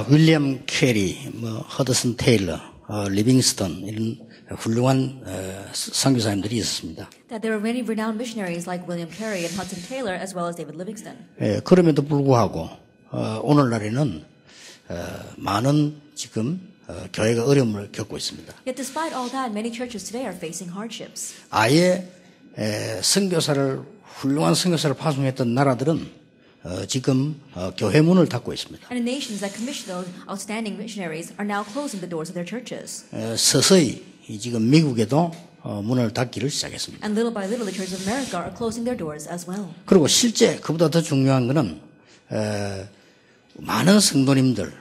윌리엄 캐리, 허드슨 테일러, 리빙스턴 이런 훌륭한 선교사님들이 있었습니다. That there were many renowned missionaries like William Carey and Hudson Taylor, as well as David Livingstone. 그럼에도 불구하고 오늘날에는 많은 지금 교회가 어려움을 겪고 있습니다. Yet despite all that, many churches today are facing hardships. 아예 훌륭한 선교사를 파송했던 나라들은 지금 교회 문을 닫고 있습니다. And the nations that commissioned those outstanding missionaries are now closing the doors of their churches. 서서히 지금 미국에도 문을 닫기를 시작했습니다. And little by little, the churches of America are closing their doors as well. 그리고 실제 그보다 더 중요한 것은 많은 성도님들,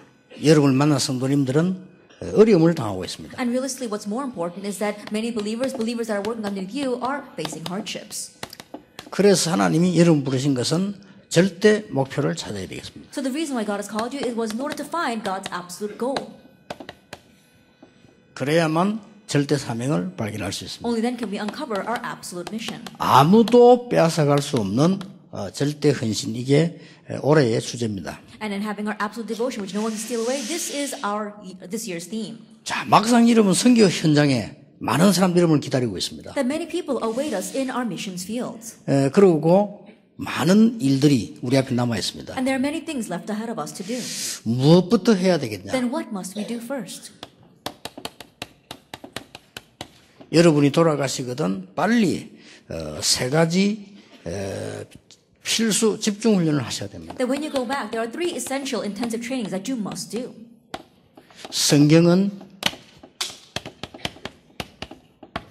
여러분을 만난 성도님들은 어려움을 당하고 있습니다. And realistically, what's more important is that many believers that are working under you, are facing hardships. 그래서 하나님이 여러분 부르신 것은 절대 목표를 찾아야 되겠습니다. So the reason why God has called you, it was in order to find God's absolute goal. 그래야만 절대 사명을 발견할 수 있습니다. Only then can we uncover our absolute mission. 아무도 빼앗아갈 수 없는 절대 헌신, 이게 올해의 주제입니다. And in having our absolute devotion, which no one can steal away, this is this year's theme. 자, 막상 여러분 선교 현장에 많은 사람들이 여러분을 기다리고 있습니다. That many people await us in our missions fields. 그리고 많은 일들이 우리 앞에 남아 있습니다. And there are many things left ahead of us to do. 무엇부터 해야 되겠냐? Then what must we do first? 여러분이 돌아가시거든 빨리 세 가지 필수 집중 훈련을 하셔야 됩니다. That when you go back, there are 3 essential intensive trainings that you must do. 성경은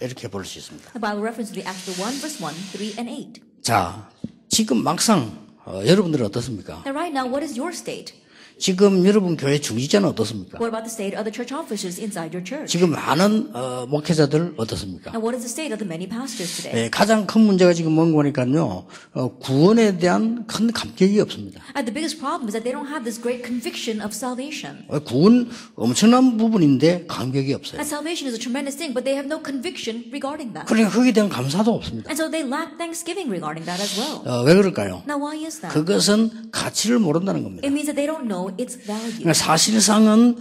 이렇게 볼 수 있습니다. The Bible reference to the Acts 1, verse 1, 3, and 8. 자, 지금 막상 여러분들은 어떻습니까? Now right now, what is your state? 지금 여러분 교회 중직자는 어떻습니까? What about the state of the church officers inside your church? 지금 많은 목회자들 어떻습니까? And what is the state of the many pastors today? 가장 큰 문제가 지금 뭔가 보니까요, 구원에 대한 큰 감격이 없습니다. And the biggest problem is that they don't have this great conviction of salvation. 구원 엄청난 부분인데 감격이 없어요. And salvation is a tremendous thing, but they have no conviction regarding that. 그러니까 거기에 대한 감사도 없습니다. And so they lack thanksgiving regarding that as well. 왜 그럴까요? Now why is that? 그것은 가치를 모른다는 겁니다. It means that they don't know its value. 그러니까 사실상은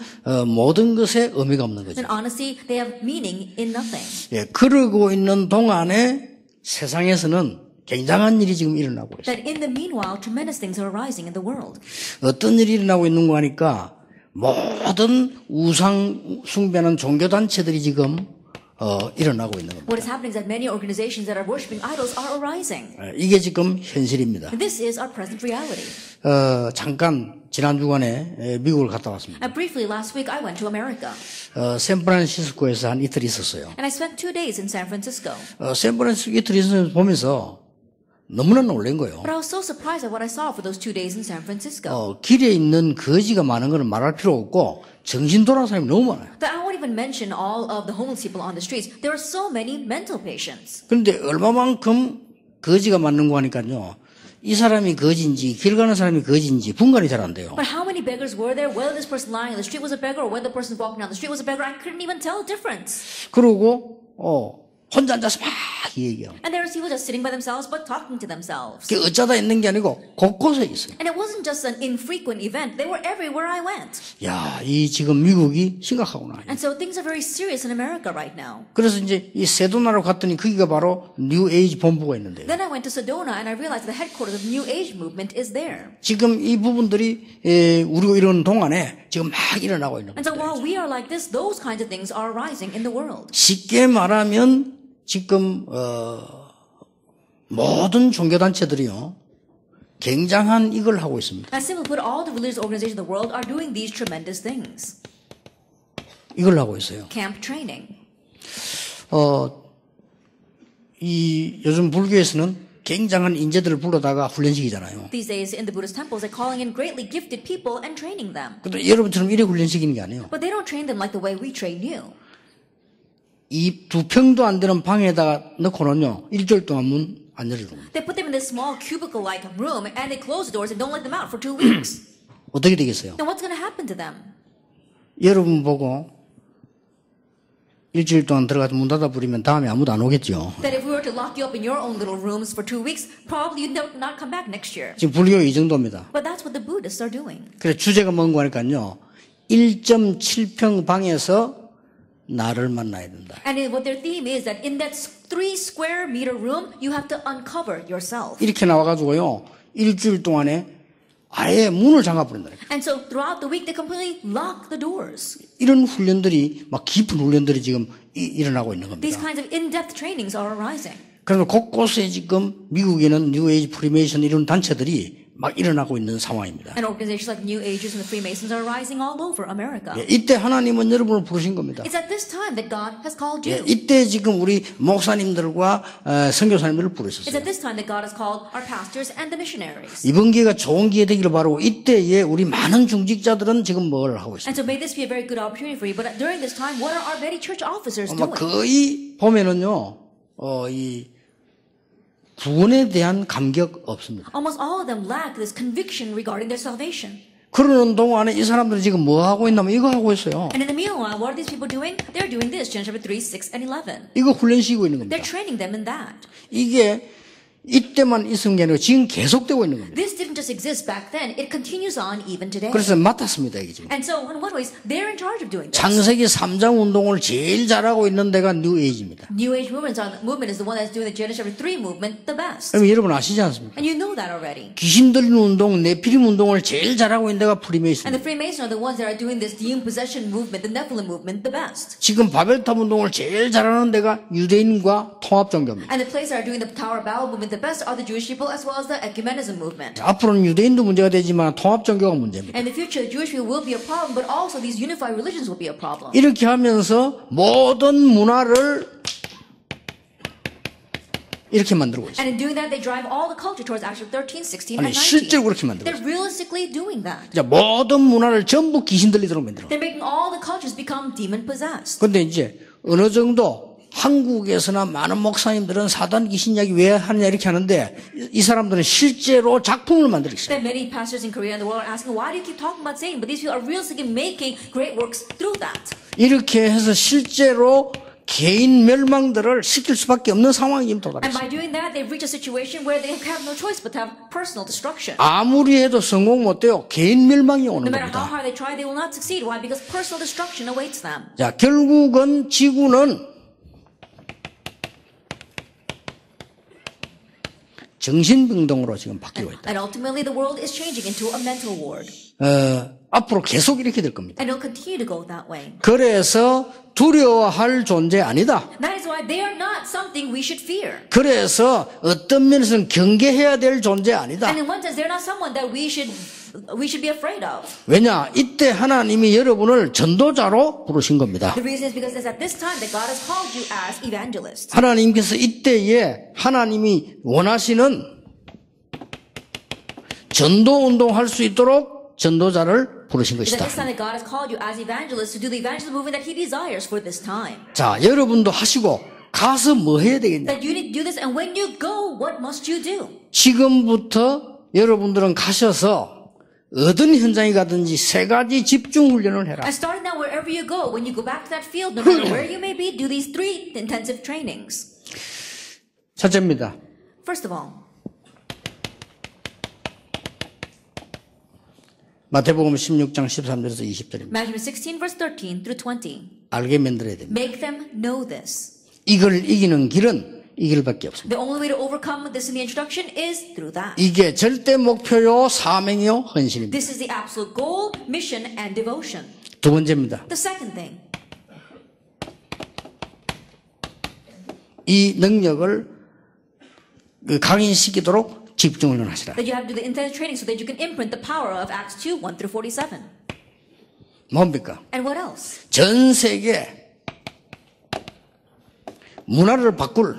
모든 것에 의미가 없는 거죠. And honestly, they have meaning in nothing. 그러고 있는 동안에 세상에서는 굉장한 일이 지금 일어나고 있어요. That in the meanwhile, tremendous things are arising in the world. 어떤 일이 일어나고 있는 거 하니까 모든 우상 숭배하는 종교단체들이 지금 일어나고 있는 겁니다. What is happening is that many organizations that are worshiping idols are arising. 이게 지금 현실입니다. And this is our present reality. 잠깐 지난 주간에 미국을 갔다 왔습니다. And briefly, last week I went to America. 샌프란시스코에서 한 이틀 있었어요. And I spent 2 days in San Francisco. 샌프란시스코 이틀 있으면서 보면서 너무나 놀란 거예요. But I was so surprised at what I saw for those 2 days in San Francisco. 길에 있는 거지가 많은 거는 말할 필요 없고 정신 돌아간 사람이 너무 많아요. That I won't even mention all of the homeless people on the streets. There are so many mental patients. 그런데 얼마만큼 거지가 많은 거 하니까요. 이 사람이 거지인지 길 가는 사람이 거지인지 분간이 잘 안 돼요. But how many beggars were there? Whether this person lying on the street was a beggar or whether the person walking down the street was a beggar, I couldn't even tell the difference. 그러고 혼자 앉아서 막 얘기해요. And there are people just sitting by themselves but talking to themselves. 그게 어쩌다 있는 게 아니고 곳곳에 있어요. And it wasn't just an infrequent event. They were everywhere I went. 야, 이 지금 미국이 심각하구나. And so things are very serious in America right now. 그래서 이제 이 세도나로 갔더니 거기가 바로 뉴 에이지 본부가 있는데요. Then I went to Sedona and I realized the headquarters of the New Age movement is there. 지금 이 부분들이 우리가 이러는 동안에 지금 막 일어나고 있는 And so 거예요. while we are like this, those kinds of things are arising in the world. 쉽게 말하면 지금 모든 종교단체들이요 굉장한 이걸 하고 있습니다. As simply put, all the religious organizations of the world are doing these tremendous things. 이걸 하고 있어요. Camp training. 이 요즘 불교에서는 굉장한 인재들을 불러다가 훈련시키잖아요. These days in the Buddhist temples, they're calling in greatly gifted people and training them. 근데 여러분처럼 이래 훈련시키는 게 아니에요. But they don't train them like the way we train you. 이 2평도 안 되는 방에다가 넣고는요 일주일 동안 문 안 열어줍니다. They put them in this small cubicle-like room and they close the doors and don't let them out for 2 weeks. 어떻게 되겠어요? Then what's going to happen to them? 여러분 보고 일주일 동안 들어가서 문 닫아 버리면 다음에 아무도 안 오겠죠. That if we were to lock you up in your own little rooms for 2 weeks, probably you'd not come back next year. 지금 불교 이 정도입니다. But that's what the Buddhists are doing. 그래 주제가 뭔가 하니까요. 1.7평 방에서 나를 만나야 된다. And what their theme is that in that 3 square meter room, you have to uncover yourself. 이렇게 나와가지고요. 일주일 동안에 아예 문을 잠가버린다. And so throughout the week, they completely lock the doors. 이런 훈련들이 막 깊은 훈련들이 지금 일어나고 있는 These 겁니다. kinds of in-depth trainings are arising. 그러면 곳곳에 지금 미국에는 뉴에이지 프리메이션 이런 단체들이 막 일어나고 있는 상황입니다. And organizations like New Agers and the Freemasons are rising all over America. 예, 이때 하나님은 여러분을 부르신 겁니다. It's at this time that God has called 예, you. 이때 지금 우리 목사님들과 선교사님들을 It's 부르셨어요. at this time that God has called our pastors and the missionaries. 이번 기회가 좋은 기회 되기를 바라고 이때에 우리 많은 중직자들은 지금 뭘 하고 And 있습니다. so may this be a very good opportunity for you. But during this time, what are our many church officers 아마 doing? 거의 보면은요, 이 구원에 대한 감격 없습니다. Almost all of them lack this conviction regarding their salvation. 그러는 동안에 이 사람들이 지금 뭐 하고 있냐면 이거 하고 있어요. And in the meanwhile, what are these people doing? They're doing this, Genesis chapter 3, 6, and 11. 이거 훈련시키고 있는 겁니다. They're training them in that. 이게 이때만 있은 게 아니고 지금 계속되고 있는 겁니다. This didn't just exist back then. It continues on even today. 그래서 맡았습니다, 이게 지금. And so in what ways? They're in charge of doing this. 창세기 3장 운동을 제일 잘하고 있는 데가 뉴에이지입니다. New Age movement is the one that's doing the Genesis chapter 3 movement the best. 그럼 여러분 아시지 않습니까? And you know that already. 귀신 들리는 운동, 네피림 운동을 제일 잘하고 있는 데가 And 프리메이슨. the Freemasons are the ones that are doing this demon possession movement, the Nephilim movement, the best. 지금 바벨탑 운동을 제일 잘하는 데가 유대인과 통합종교입니다. And the place that are doing the Tower of Babel movement the best are the Jewish people as well as the ecumenism movement. 앞으로는 유대인도 문제가 되지만 통합종교가 문제입니다. And in the future, the Jewish people will be a problem, but also these unified religions will be a problem. 이렇게 하면서 모든 문화를 이렇게 만들고 있어요. And in doing that, they drive all the culture towards Acts 13, 16, 아니 and 19. 실제로 그렇게 만들고 They're 있어요. realistically doing that. 자, 모든 문화를 전부 귀신 들리도록 만들어. They're making all the cultures become demon possessed. 근데 이제 어느 정도 한국에서나 많은 목사님들은 사단 귀신 이야기 왜 하느냐 이렇게 하는데 이 사람들은 실제로 작품을 만들고 있어요. There are many pastors in Korea and the world are asking, why do you keep talking about Satan? But these people are realistically making great works through that. 이렇게 해서 실제로 개인 멸망들을 시킬 수밖에 없는 상황이 지금 And 도달했어요. by doing that, they've reached a situation where they have no choice but to have personal destruction. 아무리 해도 성공 못해요. 개인 멸망이 오는 No matter how 겁니다. hard they try, they will not succeed. Why? Because personal destruction awaits them. 자, 결국은 지구는 정신병동으로 지금 바뀌고 있다. And ultimately, the world is changing into a mental ward. 앞으로 계속 이렇게 될 겁니다. And it'll continue to go that way. 그래서 두려워할 존재 아니다. That is why they are not something we should fear. 그래서 어떤 면에서는 경계해야 될 존재 아니다. And in one sense, they're not someone that we should be afraid of. 왜냐? 이때 하나님이 여러분을 전도자로 부르신 겁니다. The reason is because it's at this time that God has called you as evangelists. 하나님께서 이때에 하나님이 원하시는 전도 운동할 수 있도록 전도자를 부르신 It's at 것이다. this time that God has called you as evangelists to do the evangelism movement that He desires for this time. 자, 여러분도 하시고 가서 뭐 해야 되겠냐? That you need to do this, and when you go, what must you do? 지금부터 여러분들은 가셔서 어떤 현장에 가든지 세 가지 집중 훈련을 해라. And starting now, wherever you go, when you go back to that field, no matter where you may be, do these 3 intensive trainings. 첫째입니다. First of all, 마태복음 16장 13절에서 20절입니다. Matthew 16, verse 13 through 20. 알게 만들어야 됩니다. Make them know this. 이걸 이기는 길은 이 길밖에 없습니다. The only way to overcome this in the introduction is through that. 이게 절대 목표요, 사명이요, 헌신입니다. This is the absolute goal, mission, and devotion. 두 번째입니다. The second thing, 이 능력을 강인시키도록 집중을 하시라. that you have to do the intensive training so that you can imprint the power of Acts 2, 1 through 47. 뭡니까? And what else? 전 세계 문화를 바꿀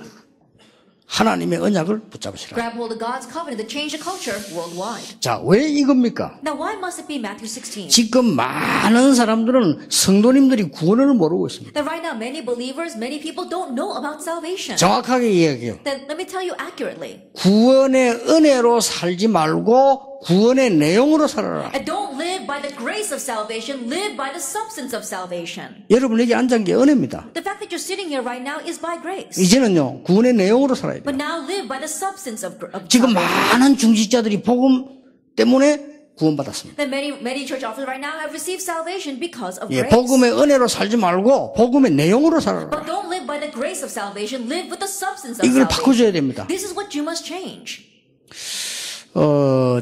하나님의 언약을 붙잡으시라. Grab hold of God's covenant to change the culture worldwide. 자, 왜 이겁니까? Now, why must it be Matthew 16? 지금 많은 사람들은 성도님들이 구원을 모르고 있습니다. That right now, many believers, many people don't know about salvation. 정확하게 이야기해요. That let me tell you accurately. 구원의 은혜로 살지 말고 구원의 내용으로 살아라. And don't live by the grace of salvation, live by the substance of salvation. 여러분 여기 앉은 게 은혜입니다. The fact that you're sitting here right now is by grace. 이제는요 구원의 내용으로 살아야 돼요. But now live by the substance of 지금 salvation. 많은 중직자들이 복음 때문에 구원받았습니다. That many church officers right now have received salvation because of 예, grace. 복음의 은혜로 살지 말고 복음의 내용으로 살아라. But don't live by the grace of salvation, live with the substance of 이걸 salvation. 바꿔줘야 됩니다. This is what you must change.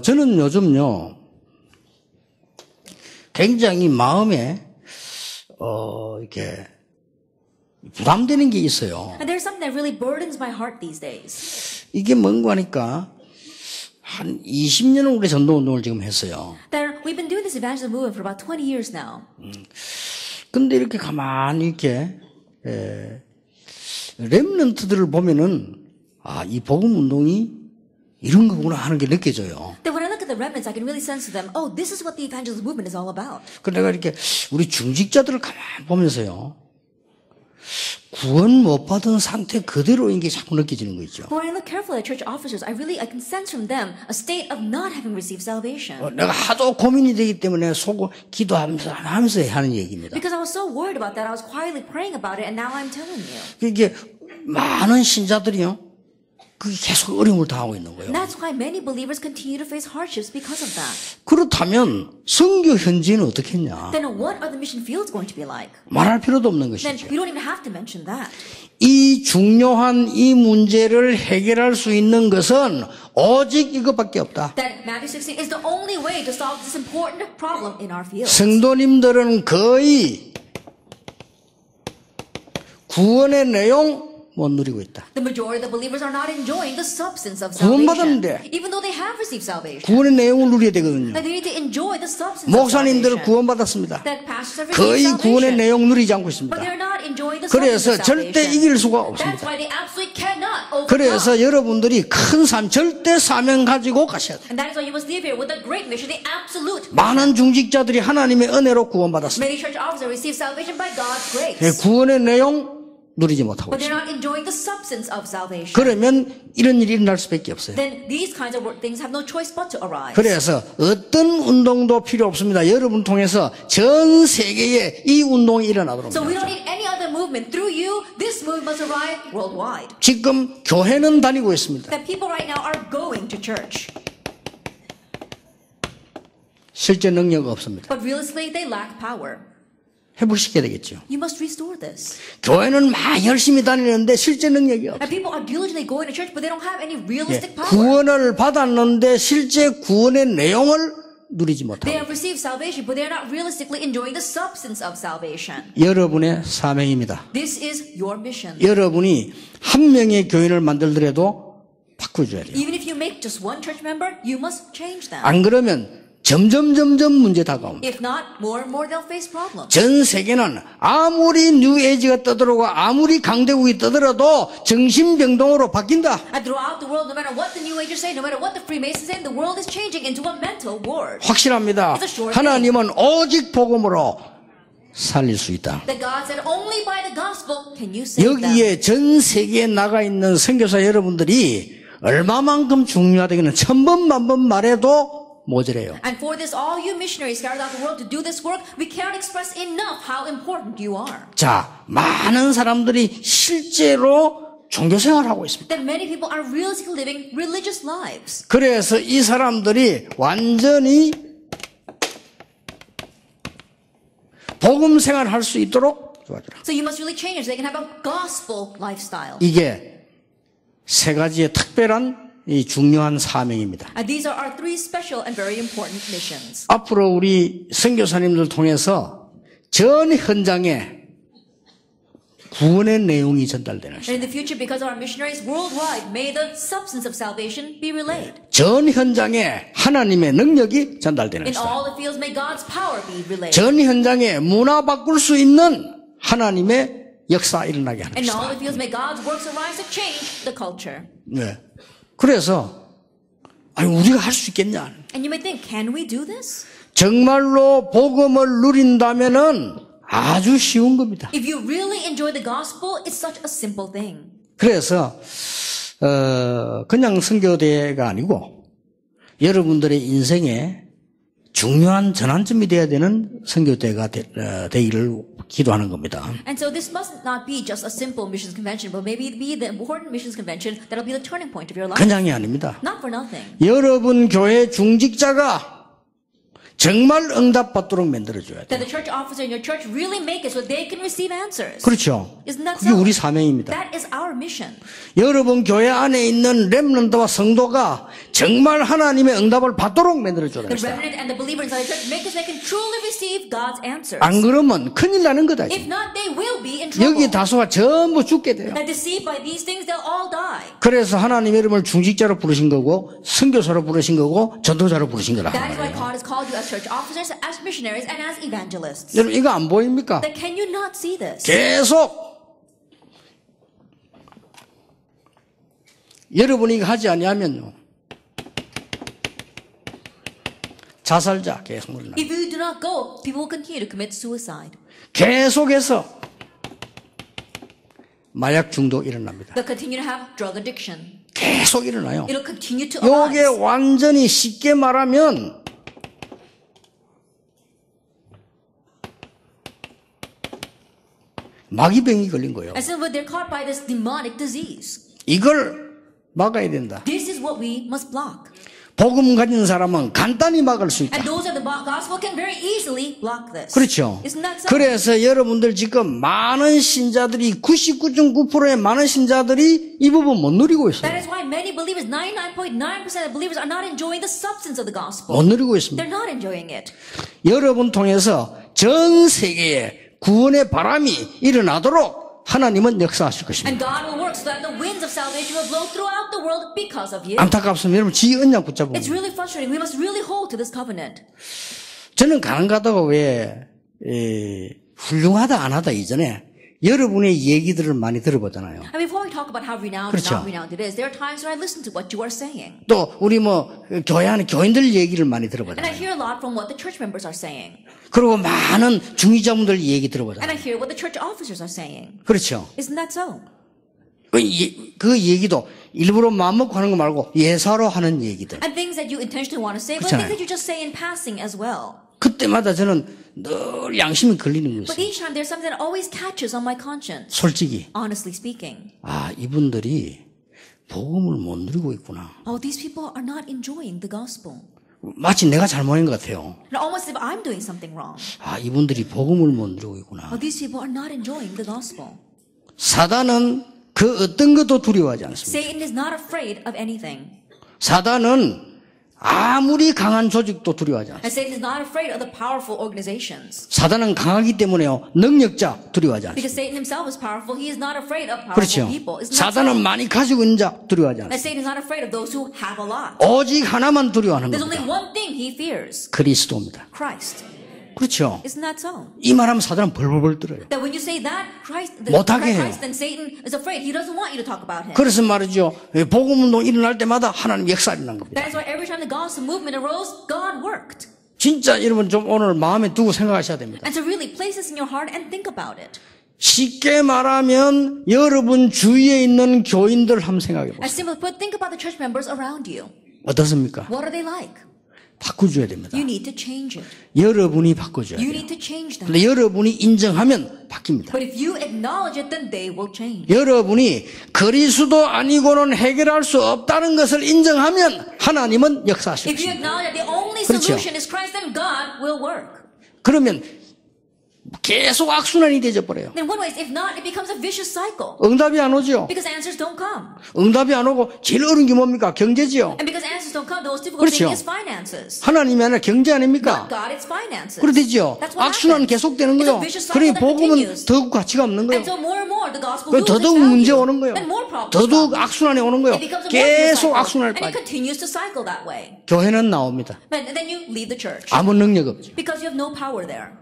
저는 요즘요 굉장히 마음에 이렇게 부담되는 게 있어요. And there's something that really burdens my heart these days. 이게 뭔가 하니까 한 20년을 우리 전도운동을 지금 했어요. That we've been doing this evangelism movement for about 20 years now. 근데 이렇게 가만히 이렇게 렘넌트들을 보면은 이 복음 운동이 이런 거구나 하는 게 느껴져요. That when I look at the remnants, I can really sense to them, oh, this is what the evangelism movement is all about. 그래서 내가 이렇게 우리 중직자들을 가만히 보면서요. 구원 못 받은 상태 그대로인 게 자꾸 느껴지는 거 있죠. But when I look carefully at church officers, I can sense from them a state of not having received salvation. 내가 하도 고민이 되기 때문에 기도하면서 하는 얘기입니다. Because I was so worried about that, I was quietly praying about it, and now I'm telling you. 이게 많은 신자들이요. 그게 계속 어려움을 당하고 있는 거예요. And that's why many believers continue to face hardships because of that. 그렇다면 선교 현지는 어떻게 했냐? Then what are the mission fields going to be like? 말할 필요도 없는 Then 것이죠. you don't even have to mention that. 이 중요한 이 문제를 해결할 수 있는 것은 오직 이것밖에 없다. That Matthew 16 is the only way to solve this important problem in our field. 성도님들은 거의 구원의 내용 못 누리고 있다. The majority of the believers are not enjoying the substance of salvation, 구원받았는데 even though they have received salvation. 구원의 내용을 누려야 되거든요. That they need to enjoy the substance of 목사님들은 salvation. 구원받았습니다. That pastors have 거의 received 구원의 salvation, 내용 누리지 않고 but 있습니다. they're not enjoying the 그래서 substance of 절대 salvation. 이길 수가 That's 없습니다. why they absolutely cannot overcome. 그래서 여러분들이 큰 절대 사명 가지고 가셔야 돼요. And that is why you must live here with the great mission, the absolute. 많은 중직자들이 하나님의 은혜로 구원받았습니다. Many church officers receive salvation by God's 예, grace, 구원의 내용 누리지 못하고 but they're 있습니다. not enjoying the substance of salvation. 그러면 이런 일이 일어날 수밖에 없어요. Then these kinds of things have no choice but to arise. 그래서 어떤 운동도 필요 없습니다. 여러분 통해서 전 세계에 이 운동이 일어나도록 So we don't 합니다. need any other movement. Through you, this movement must arise worldwide. 지금 교회는 다니고 있습니다. That people right now are going to church, 실제 능력 없습니다. but realistically they lack power. 회복시켜야 되겠죠. You must restore this. 교회는 막 열심히 다니는데 실제 능력이 없어요. And people are diligently going to church, but they don't have any realistic 예, power. 구원을 받았는데 실제 구원의 내용을 누리지 못하고 They have received salvation, but they are not realistically enjoying the substance of salvation. 여러분의 사명입니다. This is your mission. 여러분이 한 명의 교인을 만들더라도 바꿔줘야 돼요. Even if you make just one church member, you must change them. 안 그러면 점점 문제 다가옵니다. If not, more and more they'll face problems. 전 세계는 아무리 뉴에이지가 떠들어오고 아무리 강대국이 떠들어도 정신병동으로 바뀐다. And throughout the world, no matter what the New Agers say, no matter what the Freemasons say, the world is changing into a mental ward. 확실합니다. 하나님은 오직 복음으로 살릴 수 있다. That God said, only by the gospel can you save them. 여기에 전 세계에 나가 있는 선교사 여러분들이 얼마만큼 중요하다기는 천번 만번 말해도 모자래요. And for this, all you missionaries scattered out the world to do this work, we cannot express enough how important you are. 자, 많은 사람들이 실제로 종교 생활을 하고 있습니다. That many people are realistically living religious lives. 그래서 이 사람들이 완전히 복음 생활을 할 수 있도록 도와주라. So you must really change it so they can have a gospel lifestyle. 이게 세 가지의 특별한 이 중요한 사명입니다. And these are our three special and very important missions. 앞으로 우리 선교사님들 통해서 전 현장에 구원의 내용이 전달되는 And 것입니다. in the future, because of our missionaries worldwide, may the substance of salvation be relayed. 전 현장에 하나님의 능력이 전달되는 In 것입니다. all the fields, may God's power be relayed. 전 현장에 문화 바꿀 수 있는 하나님의 역사 일어나게 하는 In all 것입니다. the fields, may God's works arise to change the culture. 네. 그래서 우리가 할 수 있겠냐? And you may think, can we do this? 정말로 복음을 누린다면은 아주 쉬운 겁니다. If you really enjoy the gospel, it's such a simple thing. 그래서 그냥 선교대가 아니고 여러분들의 인생에 중요한 전환점이 되어야 되는 선교대가 되기를 기도하는 겁니다. And so this must not be just a simple missions convention, but maybe it be the important missions convention that'll be the turning point of your life. 그냥이 아닙니다. Not for nothing. 여러분 교회 중직자가 정말 응답받도록 만들어줘야 That 돼요. the church officer in your church really make it so they can receive answers. 그렇죠. Isn't that 그게 so? 우리 사명입니다. That is our mission. 여러분 교회 안에 있는 렘넌트와 성도가 정말 하나님의 응답을 받도록 만들어줘야 The 돼요. remnant and the believer inside the church make it so they can truly receive God's answers. 안 그러면 큰일 나는 거다. If not, they will be in trouble. 여기 다수가 전부 죽게 돼요. And deceived by these things, they'll all die. 그래서 하나님 여러분을 중직자로 부르신 거고 선교사로 부르신 거고 전도자로 부르신 거라. That is why God has called you as church officers, as missionaries, and as evangelists. 여러분 이거 안 보입니까? Then can you not see this? 계속 여러분이 이거 하지 아니하면요 자살자 계속 늘어나. If you do not go, people will continue to commit suicide. 계속해서 마약 중독 일어납니다. They'll continue to have drug addiction. 계속 일어나요. It'll continue to 요게 arise. 완전히 쉽게 말하면 마귀병이 걸린 거예요. And so they're caught by this demonic disease. 이걸 막아야 된다. This is what we must block. 복음 가진 사람은 간단히 막을 수 있다. And those of the gospel can very easily block this. 그렇죠. Isn't that so? 그래서 여러분들 지금 많은 신자들이 99.9%의 많은 신자들이 이 부분 못 누리고 있어요. That is why many believers, 99.9% of believers are not enjoying the substance of the gospel. 못 누리고 있습니다. They're not enjoying it. 여러분 통해서 전 세계에 구원의 바람이 일어나도록 하나님은 역사하실 것입니다. And God will work so that the winds of salvation will blow throughout the world because of you. 안타깝습니다. 여러분 지 언약 붙잡고. It's really frustrating. We must really hold to this covenant. 저는 가능하다가 왜 훌륭하다 안 하다 이전에 여러분의 얘기들을 많이 들어보잖아요. And before we talk about how renowned 그렇죠. and not renowned it is, there are times when I listen to what you are saying. 또 우리 교회 안에 교인들 얘기를 많이 And I 들어보잖아요. hear a lot from what the church members are saying. 그리고 많은 중위자분들 얘기 들어보잖아요. And I hear what the church officers are saying. 그렇죠. Isn't that so? 그 얘기도 일부러 마음먹고 하는 거 말고 예사로 하는 얘기들. And things that you intentionally want to say, but 그렇잖아요. things that you just say in passing as well. 그때마다 저는 늘 양심이 걸리는 But 것이에요. each time there's something that always catches on my conscience. 솔직히 Honestly speaking. 이분들이 복음을 못 누리고 있구나. Oh, these people are not enjoying the gospel. 마치 내가 잘못한 것 같아요. And almost if I'm doing something wrong. 이분들이 복음을 못 누리고 있구나. Oh, these people are not enjoying the gospel. 사단은 그 어떤 것도 두려워하지 않습니다. Satan is not afraid of anything. 사단은 아무리 강한 조직도 두려워하지 않습니다. And Satan is not afraid of the powerful organizations. 사단은 강하기 때문에요. 능력자 두려워하지 않습니다. Because Satan himself is powerful, he is not afraid of powerful 그렇죠. people. Isn't that 사단은 so? 많이 가지고 있는 자 두려워하지 And 않습니다. Satan is not afraid of those who have a lot. 오직 하나만 두려워하는 There's only 겁니다. one thing he fears. 그리스도입니다. Christ. 그렇죠. Isn't that so? 이 말하면 사단은 벌벌벌 떨어요. That when you say that, 못하게 해요. Christ, then Satan is afraid. He doesn't want you to talk about him. 그래서 말이죠. 복음운동 일어날 때마다 하나님 역사 일어난 겁니다. That is why every time the gospel movement arose, God worked. 진짜 여러분 좀 오늘 마음에 두고 생각하셔야 됩니다. And to really place this in your heart and think about it. 쉽게 말하면 여러분 주위에 있는 교인들 한번 생각해 보세요. As simply put, think about the church members around you. 어떻습니까? What are they like? 바꿔줘야 됩니다. You need to change it. 여러분이 바꿔줘야 You 돼요. need to change them. 근데 여러분이 인정하면 바뀝니다. But if you acknowledge it, then they will change. 여러분이 그리스도 아니고는 해결할 수 없다는 것을 인정하면 하나님은 역사하실 If you 것입니다. acknowledge that the only 그렇죠. solution is Christ, then God will work. 그러면 계속 악순환이 되어버려요. Then one way, if not, it becomes a vicious cycle. 응답이 안 오죠. Because answers don't come. 응답이 안 오고 제일 어려운 게 뭡니까? 경제지요. And because answers don't come, the most difficult 그렇죠. thing is finances. 하나님이 아니라 경제 아닙니까? Not God, it's finances. 그렇대죠. That's what 악순환 happens. 계속되는 It's a 거예요. vicious cycle 그러니 that 복음은 continues. 더욱 가치가 없는 거예요. And so more and more, the gospel 그 loses its 더더욱 문제 value. 오는 거예요. And more problems 더더욱 come. 악순환이 오는 거예요. It becomes a more vicious 계속 cycle. 악순환을 And it 빠져. continues to cycle that way. 교회는 나옵니다. And then you leave the church. 아무 능력 없죠. Because you have no power there.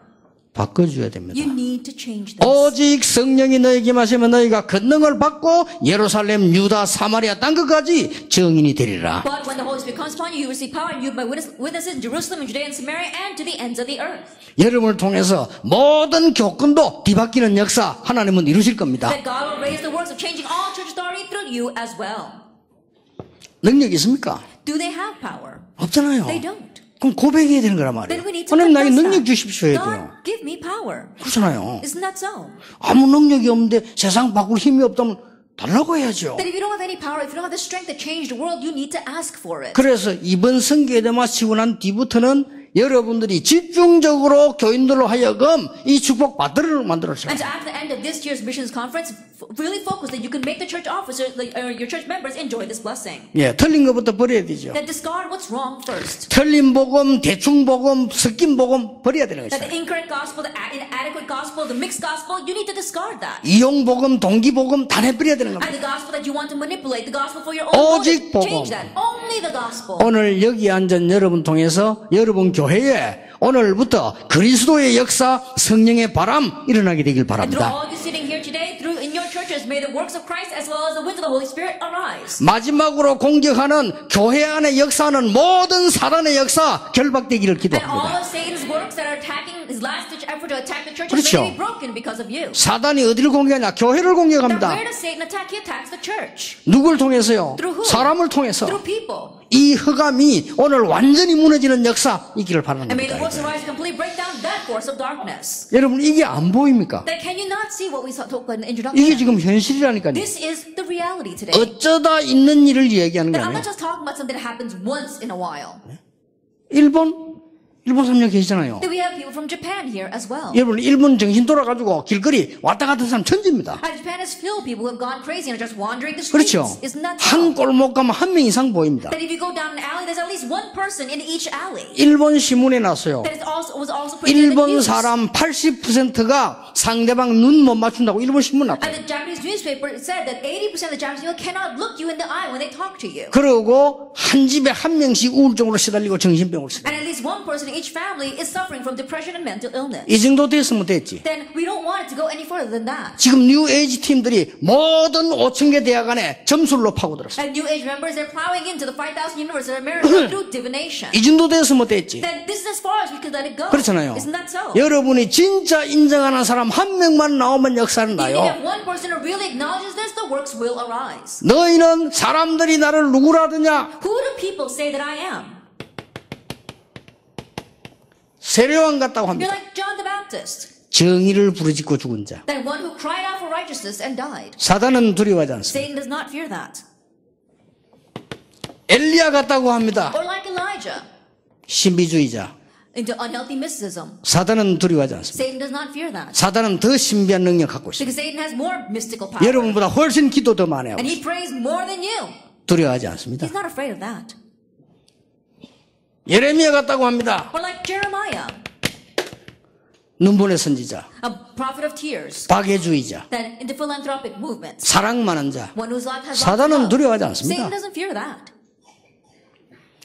바꿔줘야 됩니다. You need to change this. 오직 성령이 너에게 마시면 너희가 권능을 받고 예루살렘, 유다, 사마리아 땅 끝까지 증인이 되리라. But when the Holy Spirit comes upon you, you will receive power, and you will be witnesses in Jerusalem, and Judea, and Samaria, and to the ends of the earth. 여러분을 통해서 모든 교권도 뒤바뀌는 역사 하나님은 이루실 겁니다. That God will raise the works of changing all church authority through you as well. 능력이 있습니까? Do they have power? 없잖아요. They don't. 그럼 고백해야 되는 거란 말이에요. Then we need to 하나님 나에게 confess 능력 that. 주십시오 해야 돼요. God, give me power. 그렇잖아요. Isn't that so? 아무 능력이 없는데 세상 바꿀 힘이 없다면 달라고 해야죠. That if you don't have any power, if you don't have the strength to change the world, you need to ask for it. 그래서 이번 선교에 마치고 난 뒤부터는 여러분들이 집중적으로 교인들로 하여금 이 축복 받도록 만들었어요. And so at the end of this year's missions conference, really focus that you can make the church officers, your church members enjoy this blessing. 예, 틀린 것부터 버려야 되죠. That discard what's wrong first. 틀린 복음, 대충 복음, 섞인 복음 버려야 되는 That 것이죠. the incorrect gospel, the inadequate gospel, the mixed gospel, you need to discard that. 이용 복음, 동기 복음 다 내버려야 되는 And 겁니다. the gospel that you want to manipulate, the gospel for your own 오직 motive, 복음. change that. Only the gospel. 오늘 여기 앉은 여러분 통해서 여러분 교회에 오늘부터 그리스도의 역사, 성령의 바람 일어나게 되길 And through 바랍니다. all of you sitting here today, through in your churches, may the works of Christ as well as the winds of the Holy Spirit arise. 마지막으로 공격하는 교회 안에 역사는 모든 사단의 역사 결박되기를 And all 기도합니다. of Satan's works that are attacking his last-ditch effort to attack the churches 그렇죠. may be broken because of you. 사단이 어디를 공격하냐? 교회를 Now, 공격합니다. where does Satan attack? He attacks the church. 누굴 통해서요? Through who? 사람을 통해서. Through people. 이 흑암이 오늘 완전히 무너지는 역사 있기를 바라는 And may the 겁니다. works arise to completely break down that force of darkness. 여러분 이게 안 보입니까? Then can you not see what we talked about in the 이게 introduction? 지금 현실이라니까요. This is the reality today. 어쩌다 있는 일을 얘기하는 거 That I'm 아니에요? not just talking about something that happens once in a while. 일본 3년 계시잖아요. That we have people from Japan here as well. 여러분 일본 정신 돌아가지고 길거리 왔다 갔다 사람 천지입니다. And Japan is filled with people who have gone crazy and are just wandering the streets. 그렇죠. Isn't that 한 so? 골목 가면 한 명 이상 보입니다. That if you go down an alley, there's at least one person in each alley. 일본 신문에 났어요. That was also printed in the 일본 news. 사람 80%가 상대방 눈 못 맞춘다고 일본 신문 났다. And the Japanese newspaper said that 80% of the Japanese people cannot look you in the eye when they talk to you. 그러고 한 집에 한 명씩 우울증으로 시달리고 정신병으로 시달리고. And at least one person in each family is suffering from depression and mental illness. 이 정도 됐으면 됐지. Then we don't want it to go any further than that. 지금 뉴 에이지 팀들이 모든 5,000개 대학 안에 점수를 파고들었어요. And New Age members, they're plowing into the 5,000 universities of America through divination. 이 정도 됐으면 됐지. Then this is as far as we could let it go. 그렇잖아요. Isn't that so? 여러분이 진짜 인정하는 사람 한 명만 나오면 역사는 Even 나요. if one person who really acknowledges this, the works will arise. 너희는 사람들이 나를 누구라 하느냐? Who do people say that I am? 세례요한 같다고 You're 합니다. like John the Baptist. 정의를 부르짖고 죽은 자. That one who cried out for righteousness and died. 사단은 두려워하지 않습니다. Satan does not fear that. 엘리야 같다고 합니다. Or like Elijah, 신비주의자. into unhealthy mysticism. 사단은 두려워하지 않습니다. Satan does not fear that. 사단은 더 신비한 능력 갖고 있습니다. Because Satan has more mystical power. 여러분보다 훨씬 기도 더 많이 하고 And 있습니다. he prays more than you. 두려워하지 않습니다. He's not afraid of that. 예레미야 같다고 합니다. Or like Jeremiah, 눈보의 선지자, a prophet of tears, 박애주의자, that into philanthropic movements. 사랑 많은 자. One whose life has 사단은 lots of 두려워하지 love. 않습니다. Satan doesn't fear that.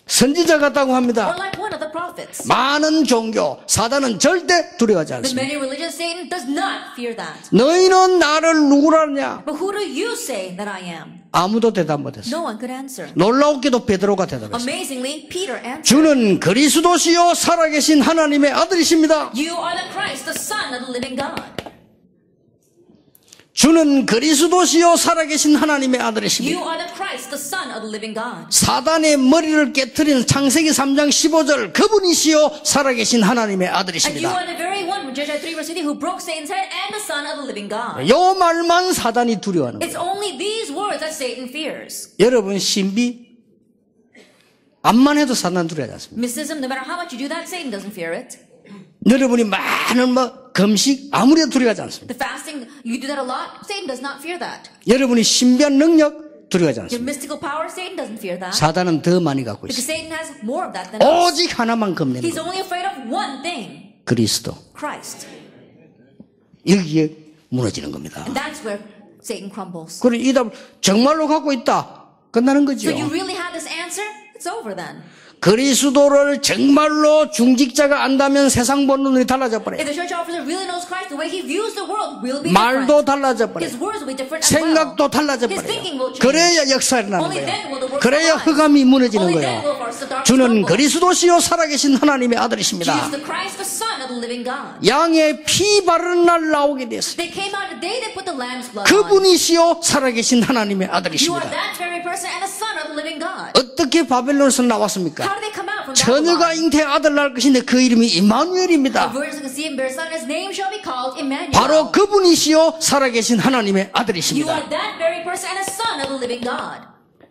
선지자 같다고 합니다. Or like one of the prophets. 많은 종교, 사단은 절대 두려워하지 With 않습니다. many religions, Satan does not fear that. 너희는 나를 누구라냐? But who do you say that I am? 아무도 대답 못했어요. No one could answer. 놀라웠게도 베드로가 대답했어요. Amazingly, Peter answered. 주는 그리스도시요 살아계신 하나님의 아들이십니다. You are the Christ, the Son of the living God. 주는 그리스도시요 살아계신 하나님의 아들이십니다. You are the Christ, the Son of the living God. 사단의 머리를 깨트린 창세기 3장 15절 그분이시요 살아계신 하나님의 And you 아들이십니다. are the very one from Jeremiah 3 verse 18 who broke Satan's head and the Son of the living God. 요 말만 사단이 두려워하는 거예요. It's only these words that Satan fears. 여러분 신비 암만 해도 사단 두려워하지 않습니다. Mysticism, no matter how much you do that, Satan doesn't fear it. 여러분이 많은 금식 아무리 해도 두려워하지 않습니다. The fasting, you do that a lot, Satan does not fear that. 여러분이 신비한 능력 두려워하지 Your 않습니다. mystical power, Satan doesn't fear that. 사단은 더 많이 갖고 Because 있습니다. Satan has more of that than us. 오직 하나만 겁내는 He's 거예요. only afraid of one thing, 그리스도. Christ. 여기에 무너지는 겁니다. And that's where Satan crumbles. 그럼 이 답을 정말로 갖고 있다. 끝나는 거죠. So you really have this answer? It's over then. 그리스도를 정말로 중직자가 안다면 세상 보는 눈이 달라져 If 버려요. the church officer really knows Christ, the way he views the world will be 말도 different. 달라져 His 버려요. words will be different as well. 생각도 달라져 His thinking 버려요. will change. 그래야 역사가 일어나는 Only then will the 거예요. works 그래야 arise. 흑암이 무너지는 Only 거예요. then will first the darkness 주는 crumble. 그리스도시요 살아계신 하나님의 아들이십니다. Jesus the Christ, the Son of the living God. 양의 피 바르는 날 나오게 됐어요. They came out the day they put the lamb's blood on. 그분이시요 살아계신 하나님의 You are 아들이십니다. that very person and the Son of the living God. 어떻게 어떻게 바벨론에서 나왔습니까? How did they come out from 처녀가 Babylon? 잉태 아들 낳을 것인데 그 이름이 A 임마누엘입니다. virgin shall conceive and bear a son, his name shall be called Emmanuel. 바로 그분이시요 살아계신 하나님의 You 아들이십니다. are that very person and a son of the living God.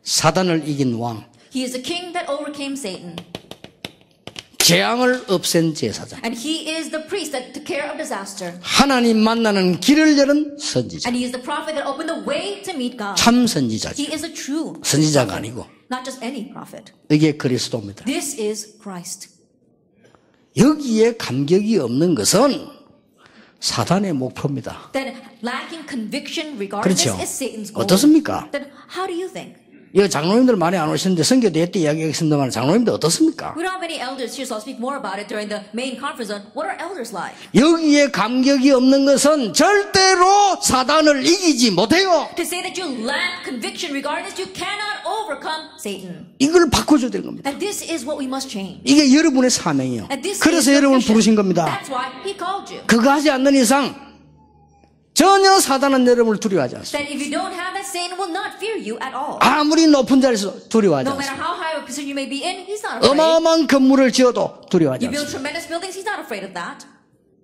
사단을 이긴 왕, He is the king that overcame Satan. 재앙을 없앤 제사장, And he is the priest that took care of disaster. 하나님 만나는 길을 여는 선지자, And he is the prophet that opened the way to meet God. 참 선지자죠. He is a true 선지자가 아니고 not just any prophet. 이게 그리스도입니다. This is Christ. 여기에 감격이 없는 것은 사단의 목표입니다. Then lacking conviction regarding 그렇죠. this is Satan's goal. 어떻습니까? Then how do you think? 이 장로님들 많이 안 오시는데 선교대회 때 이야기하겠습니다만 장로님들 어떻습니까? We don't have any elders here, so I'll speak more about it during the main conference on what are elders like. 여기에 감격이 없는 것은 절대로 사단을 이기지 못해요. To say that you lack conviction regarding this, you cannot overcome Satan. 이걸 바꿔줘야 되는 겁니다. And this is what we must change. 이게 여러분의 사명이에요. And this 그래서 is your 여러분을 mission. 부르신 겁니다. That's why he called you. 그거 하지 않는 이상 전혀 사단은 여러분을 두려워하지 않습니다. That if you don't have that, Satan will not fear you at all. 아무리 높은 자리에서 두려워하지 No matter 않습니다. how high a position you may be in, he's not afraid. 어마어마한 건물을 지어도 두려워하지 You build 않습니다. tremendous buildings, he's not afraid of that.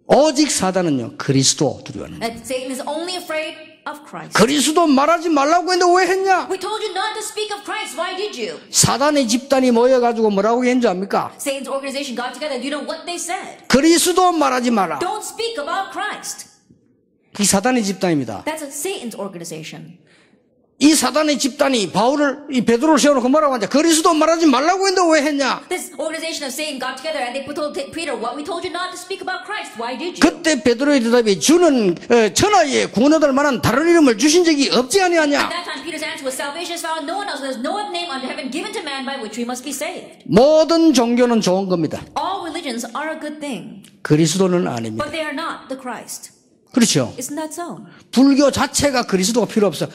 오직 사단은요 그리스도 두려워하는 거예요. And Satan is only afraid of Christ. 그리스도 말하지 말라고 했는데 왜 했냐? We told you not to speak of Christ. Why did you? 사단의 집단이 모여가지고 뭐라고 했는 줄 압니까? Satan's organization got together. You know what they said? 그리스도 말하지 마라. Don't speak about Christ. 이 사단의 집단입니다. That's Satan's organization. 이 사단의 집단이 바울을 이 베드로를 세워놓고 뭐라고 하냐? 그리스도 말하지 말라고 했는데 왜 했냐? This organization of Satan got together and they told Peter, "What we told you not to speak about Christ. Why did you?" 그때 베드로의 대답이 주는 천하에 구원 얻을 만한 다른 이름을 주신 적이 없지 At 아니하냐? that time, Peter's answer was, "Salvation is found in no one else. There's no other name under heaven given to man by which we must be saved." 모든 종교는 좋은 겁니다. All religions are a good thing, 그리스도는 아닙니다. but they are not the Christ. 그렇죠. Isn't that so? 불교 자체가 그리스도가 필요 없어.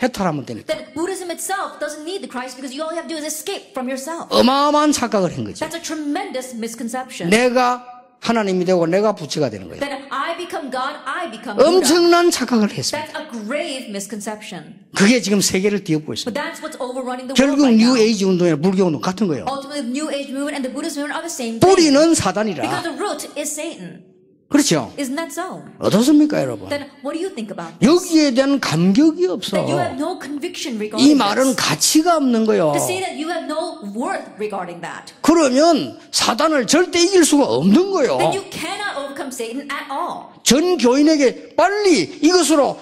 해탈하면 되니까. That Buddhism itself doesn't need the Christ because you all you have to do is escape from yourself. 어마어마한 착각을 한 거죠. That's a tremendous misconception. 내가 하나님이 되고 내가 부처가 되는 거예요. That I become God, I become Buddha. 엄청난 착각을 했습니다. That's a grave misconception. 그게 지금 세계를 뒤엎고 But 있습니다. that's what's overrunning the world 결국 right now. 뉴 에이지 운동이나 불교 운동 같은 거예요. Ultimately, the New Age movement and the Buddhist movement are the same thing. 뿌리는 Because 사단이라. the root is Satan. 그렇죠. Isn't that so? 어떻습니까, 여러분? Then what do you think about this? 여기에 대한 감격이 없어. That you have no conviction 이 regarding 말은 this. 가치가 없는 거예요. To say that you have no worth regarding that. 그러면 사단을 절대 이길 수가 없는 거예요. Then you cannot overcome Satan at all. 전 교인에게 빨리 이것으로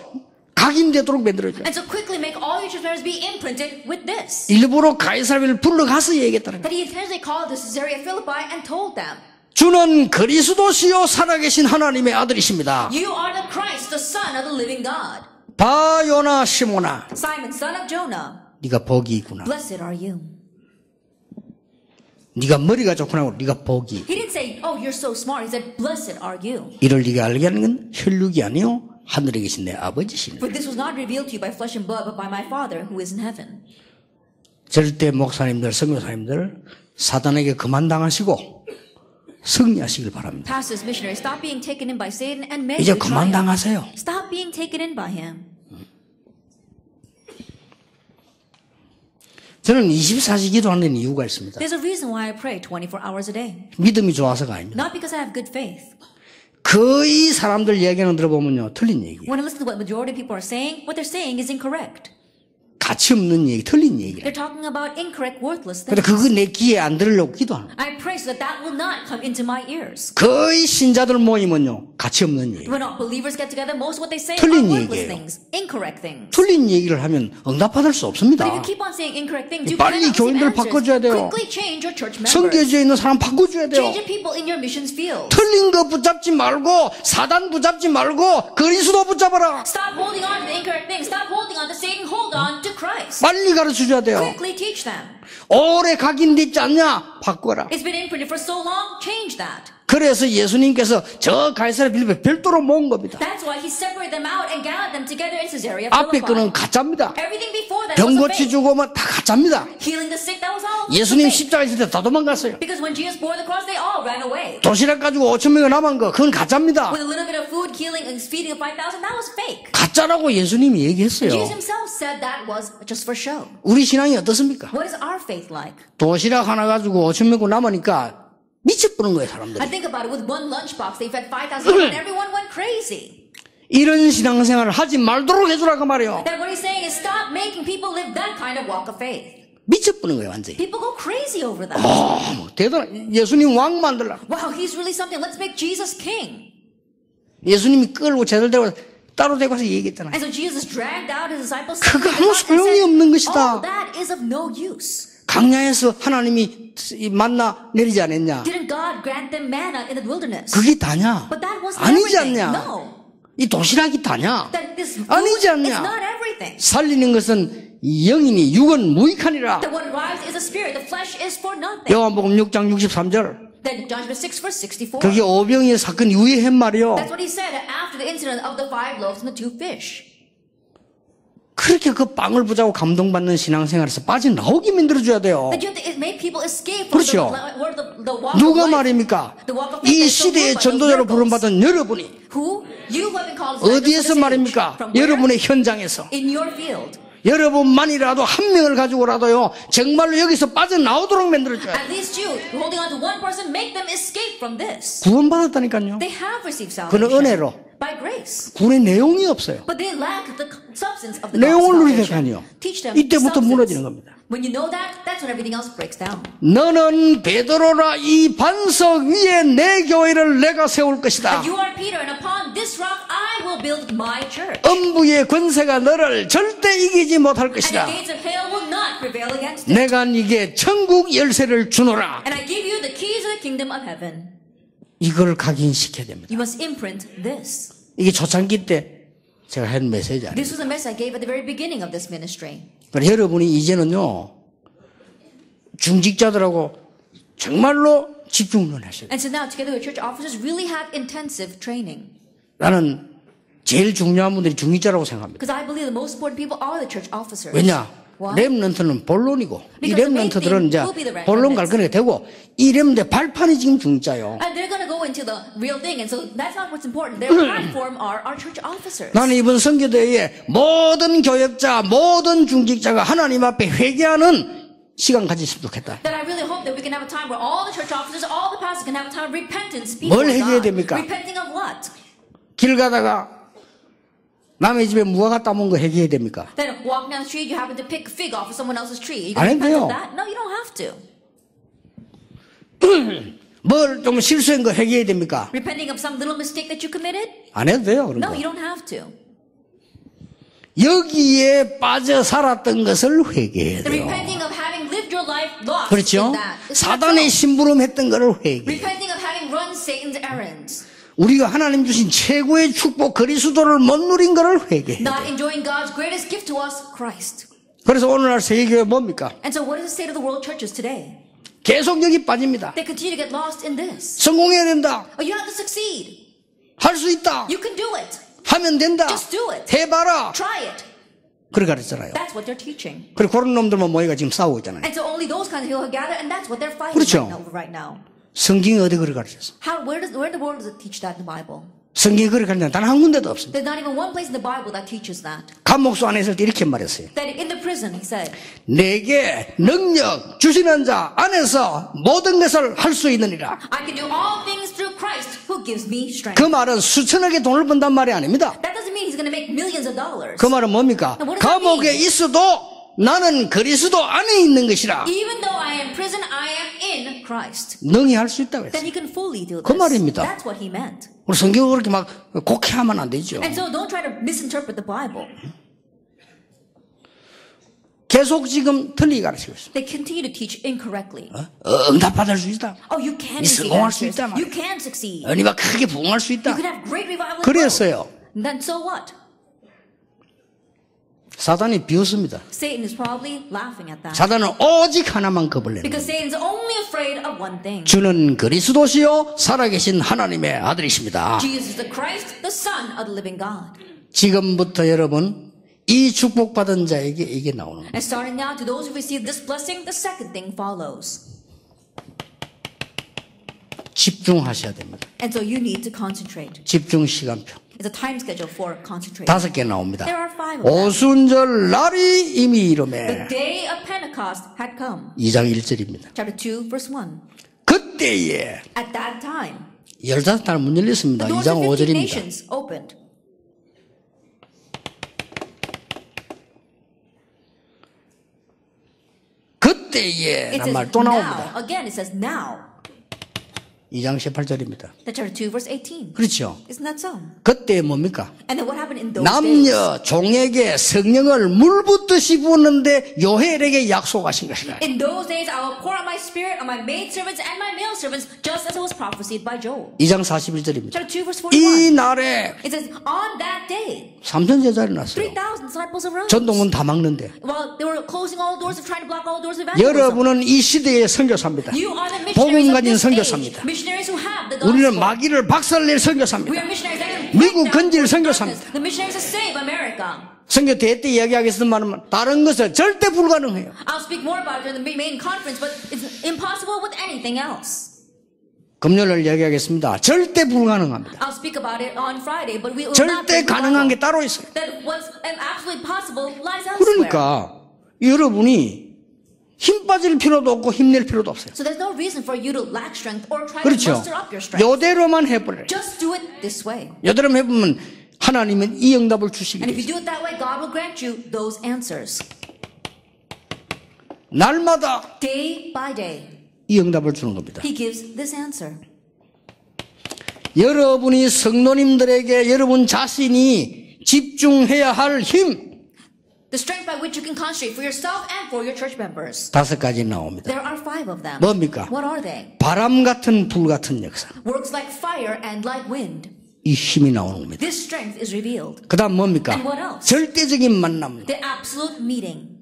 각인되도록 만들어줘요. And so quickly make all your church members be imprinted with this. 일부러 가이사랴를 불러가서 얘기했다는 거예요. That he intentionally called the Caesarea Philippi and told them, 주는 그리스도시요 살아계신 하나님의 아들이십니다. "You are the Christ, the Son of the living God." 바요나 시모나, Simon, son of Jonah, 네가 복이 있구나. blessed are you. 네가 머리가 좋구나. 네가 복이. He didn't say, "Oh, you're so smart." He said, "Blessed are you." 이를 네가 알게 하는 건 혈육이 아니요 하늘에 계신 내 아버지시니. For this was not revealed to you by flesh and blood, but by my Father who is in heaven. 절대 목사님들, 선교사님들 사단에게 그만 당하시고 승리하시길 바랍니다. Pastors, missionaries, stop being taken in by Satan and may 이제 you 그만 triumph. 당하세요. Stop being taken in by him. 저는 24시 기도하는 이유가 있습니다. There's a reason why I pray 24 hours a day. 믿음이 좋아서가 아닙니다. Not because I have good faith. 거의 사람들 이야기는 들어보면요 틀린 얘기예요. When I listen to what majority of people are saying, what they're saying is incorrect. 가치 없는 얘기, 틀린 얘기예요. They're talking about incorrect, worthless 근데 things. 그거 내 귀에 안 들으려고 기도하는 거예요. I pray so that that will not come into my ears. 거의 신자들 모이면요 가치 없는 얘기. When all believers get together, most of what they say 틀린 are worthless 얘기예요. things, incorrect things. 틀린 얘기를 하면 응답받을 수 But if 없습니다. you keep on saying incorrect things, you 빨리 cannot receive 교인들 answers. 바꿔줘야 돼요. Quickly change your church members. 선교지에 있는 사람 바꿔줘야 돼요. Change the people in your missions field. 틀린 거 붙잡지 말고 사단 붙잡지 말고 그리스도 붙잡아라. Stop holding on to the incorrect things. Stop holding on to Satan. Hold on to Christ. 빨리 가르쳐줘야 돼요. Quickly teach them. 오래 각인됐지 않냐? 바꿔라. It's been imprinted for so long. Change that. 그래서 예수님께서 저 가이사랴 빌립보에 별도로 모은 겁니다. That's why he separated them out and gathered them together in Caesarea 앞에 Philippi. 거는 가짜입니다. Everything before that 병 was a fake. 고치주고 뭐 다 가짜입니다. Healing the sick, that was all 예수님 fake. 십자가 있을 때 다 도망갔어요. Because when Jesus bore the cross, they all ran away. 도시락 가지고 5,000명이 남은 거 그건 가짜입니다. With a little bit of food, healing and feeding of 5,000, that was fake. 가짜라고 예수님이 얘기했어요. Jesus himself said that was just for show. 우리 신앙이 어떻습니까? What is our faith like? 도시락 하나 가지고 5,000명 남으니까 미쳐버린 거예요, 사람들이. I think about it. With one lunchbox, they fed 5,000 people, and everyone went crazy. 이런 신앙생활을 하지 말도록 해주라고 말이에요. That what he's saying is stop making people live that kind of walk of faith. 미쳐버린 거예요, 완전히. People go crazy over that. 대단한, 예수님 왕 만들라. Wow, he's really something. Let's make Jesus king. 예수님이 끌고 쟤들 데리고 따로 데리고 와서 얘기했잖아요. And so Jesus dragged out his disciples. 그거 아무 소용이 없는 것이다. All that is of no use. 강야에서 하나님이 만나 내리지 않았냐? Didn't God grant them manna in the wilderness? 그게 다냐? But that wasn't 아니지 everything. 않냐? No. 이 도시락이 다냐? That this food, 아니지 it's 않냐? not everything. 살리는 것은 영이니 육은 무익하니라. That what arrives is a spirit. The flesh is for nothing. 요한복음 6장 63절. Then John 6 verse 64. 그게 오병이의 사건 이후에 한 말이요. That's what he said after the incident of the 5 loaves and the 2 fish. 그렇게 그 빵을 보자고 감동받는 신앙생활에서 빠져나오게 만들어줘야 돼요. That you have to make people escape from 그렇죠. the walk 누가 of life. 말입니까? The walk of faith 이 that's so 시대의 ruled by those 전도자로 miracles. 부름받은 여러분이 Who? You who have been called 어디에서 to this 말입니까? age. From where? 여러분의 현장에서. In your field. 여러분만이라도 한 명을 가지고라도요 정말로 여기서 빠져나오도록 만들어줘야 돼요. At least you, holding on to one person, make them escape from this. 구원받았다니까요. They have received 그는 salvation 은혜로. by grace. 구원의 내용이 없어요. But they lack the substance of the 내용을 gospel 누리다가 salvation. 아니요. Teach them 이때부터 substance. 무너지는 겁니다. When you know that, that's when everything else breaks down. 너는 베드로라 이 반석 위에 내 교회를 내가 세울 것이다. And you are Peter, and upon this rock I will build my church. 음부의 권세가 너를 절대 이기지 못할 And the 것이다. gates of hell will not prevail against it. 내가 네게 천국 열쇠를 주노라. And I give you the keys of the kingdom of heaven. 이걸 각인시켜야 됩니다. You must imprint this. 이게 초창기 때 제가 한 메시지 아니에요. This was a message I gave at the very beginning of this ministry. 그러니까 여러분이 이제는요 중직자들하고 정말로 집중을 하셔야 돼요. And so now, together with church officers, really have intensive training. 나는 제일 중요한 분들이 중직자라고 생각합니다. Because I believe the most important people are the church officers. 왜냐? Why? 렘넌트는 본론이고 이 Because the main 렘넌트들은 thing 이제 will be the 본론 갈 거니까 되고 이 렘넌트 발판이 지금 중직자요. And they're going to go into the real thing. And so that's not what's important. Their platform are our church officers. 나는 이번 선교대회에 모든 교역자, 모든 중직자가 하나님 앞에 회개하는 시간 가졌으면 좋겠다. That I really hope that we can have a time where all the church officers, all the pastors can have a time of repentance before 뭘 회개해야 God. 됩니까? Repenting of what? 길 가다가 남의 집에 무화과 따먹은 거 회개해야 됩니까? That walking down the street, you happen to pick fig off of someone else's tree. You 안 can 해도 돼요. repent of that? No, you don't have to. 뭘 좀 실수한 거 회개해야 됩니까? Repenting of some little mistake that you committed? 안 해도 돼요, 그런 No, 거. you don't have to. 여기에 빠져 살았던 것을 회개해야 The 돼요. repenting of having lived your life lost 그렇죠? in that. It's not 사단의 so. 심부름했던 것을 회개해요. Repenting of having run Satan's errands. 우리가 하나님 주신 최고의 축복 그리스도를 못 누린 것을 회개해요. Not enjoying God's greatest gift to us, Christ. 그래서 오늘날 세계교회 뭡니까? And so what is the state of the world churches today? 계속 여기 빠집니다. They continue to get lost in this. 성공해야 된다. Oh, you have to succeed. 할 수 있다. You can do it. 하면 된다. Just do it. 해봐라. Try it. 그렇게 가르쳤잖아요. That's what they're teaching. 그리고 그런 놈들만 모여가 지금 싸우고 있잖아요. And so only those kinds of people gather, and that's what they're fighting 그렇죠. right now. 성경이 어디 그렇게 가르쳤어? Where in the world does it teach that in the Bible? 성경이 그렇게 가르치는 단 한 군데도 없습니다. There's not even one place in the Bible that teaches that. 감옥소 안에 있을 때 이렇게 말했어요. That in the prison, he said, 내게 능력 주시는 자 안에서 모든 것을 할 수 있느니라. I can do all things through Christ who gives me strength. 그 말은 수천억의 돈을 번단 말이 아닙니다. That doesn't mean he's going to make millions of dollars. 그 말은 뭡니까? What does that 감옥에 mean? 있어도 나는 그리스도 안에 있는 것이라. Even though I am in prison, I am in Christ. 능히 할 수 있다고 Then 했어요. he can fully do 그 this. 말입니다. That's what he meant. 우리 성경을 그렇게 막 곡해하면 안 되죠. And so don't try to misinterpret the Bible. 계속 지금 틀리게 가르치고 있습니다. They continue to teach incorrectly. 응답받을 수 있다. Oh, you can receive 성공할 수 answers. 있다 말이야. You can succeed. 은혜가 크게 부흥할 수 있다. You can have great revival. 그랬어요. And then so what? 사단이 비웃습니다. Satan is probably laughing at that. 사단은 오직 하나만 겁을 내는 Because Satan's only afraid of one thing. 주는 그리스도시요 살아계신 하나님의 아들이십니다. Jesus is the Christ, the Son of the living God. 지금부터 여러분 이 축복받은 자에게 이게 나오는 겁니다. And starting now, to those who receive this blessing, the second thing follows. 집중하셔야 됩니다. And so you need to concentrate. 집중 시간표. It's a time schedule for concentration. 5개 나옵니다. There are 5 of them. 오순절 날이 이미 The 이르매 day of Pentecost had come. 2장 1절입니다. Chapter 2, verse 1. 그때에 At that time, 15날 문 열렸습니다. the doors 2장 of 50 5절입니다. nations opened. 그때에 It 라는 says 말 또 나옵니다. now. Again, it says now. 2장 18절입니다. That's chapter 2, verse 18. 그렇죠. Isn't that so? 그때 뭡니까? And then what happened in those days? 남녀 종에게 성령을 물 붓듯이 부었는데 요헬에게 약속하신 것이다. In those days, I will pour out my spirit on my maidservants and my male servants, just as it was prophesied by Joel. 2장 41절입니다. Chapter 2, verse 이 41. 날에 It says, on that day, 3천 제자를 났어요. 3,000 disciples arose. 전동문 다 막는데 While they were closing all the doors and trying to block all the doors of evangelism. 여러분은 이 시대의 선교사입니다. You are the 복음 missionaries of 가진 this 선교사입니다. age. Missionaries who have the 우리는 gospel. 마귀를 박살낼 We 선교사입니다. are missionaries that can 미국 break down 건질 the 선교사입니다. darkness. The missionaries that save America. 선교 대회 때 이야기하겠지만 다른 것은 절대 불가능해요. I'll speak more about it in the main conference, but it's impossible with anything else. 금요일날 이야기하겠습니다. 절대 불가능합니다. I'll speak about it on Friday, but we will not 절대 be 가능한 게 possible. 따로 있어요. That what's absolutely possible lies elsewhere. 그러니까 여러분이 힘 빠질 필요도 없고 힘낼 필요도 없어요. So there's no reason for you to lack strength or try 그렇죠. to muster up your strength. 요대로만 해버려요. Just do it this way. 요대로만 해보면 하나님은 이 응답을 주시기 And if you 위해서 do it that way, God will grant you those answers. 날마다 Day by day, 이 응답을 주는 겁니다. He gives this answer. 여러분이 성도님들에게 여러분 자신이 집중해야 할 힘 The strength by which you can concentrate for yourself and for your church members. 5가지 나옵니다. There are 5 of them. 뭡니까? What are they? 바람 같은 불 같은 역사. Works like fire and like wind. 이 힘이 나오는 겁니다. This strength is revealed. 그 다음 뭡니까? And what else? 절대적인 만남. The absolute meeting.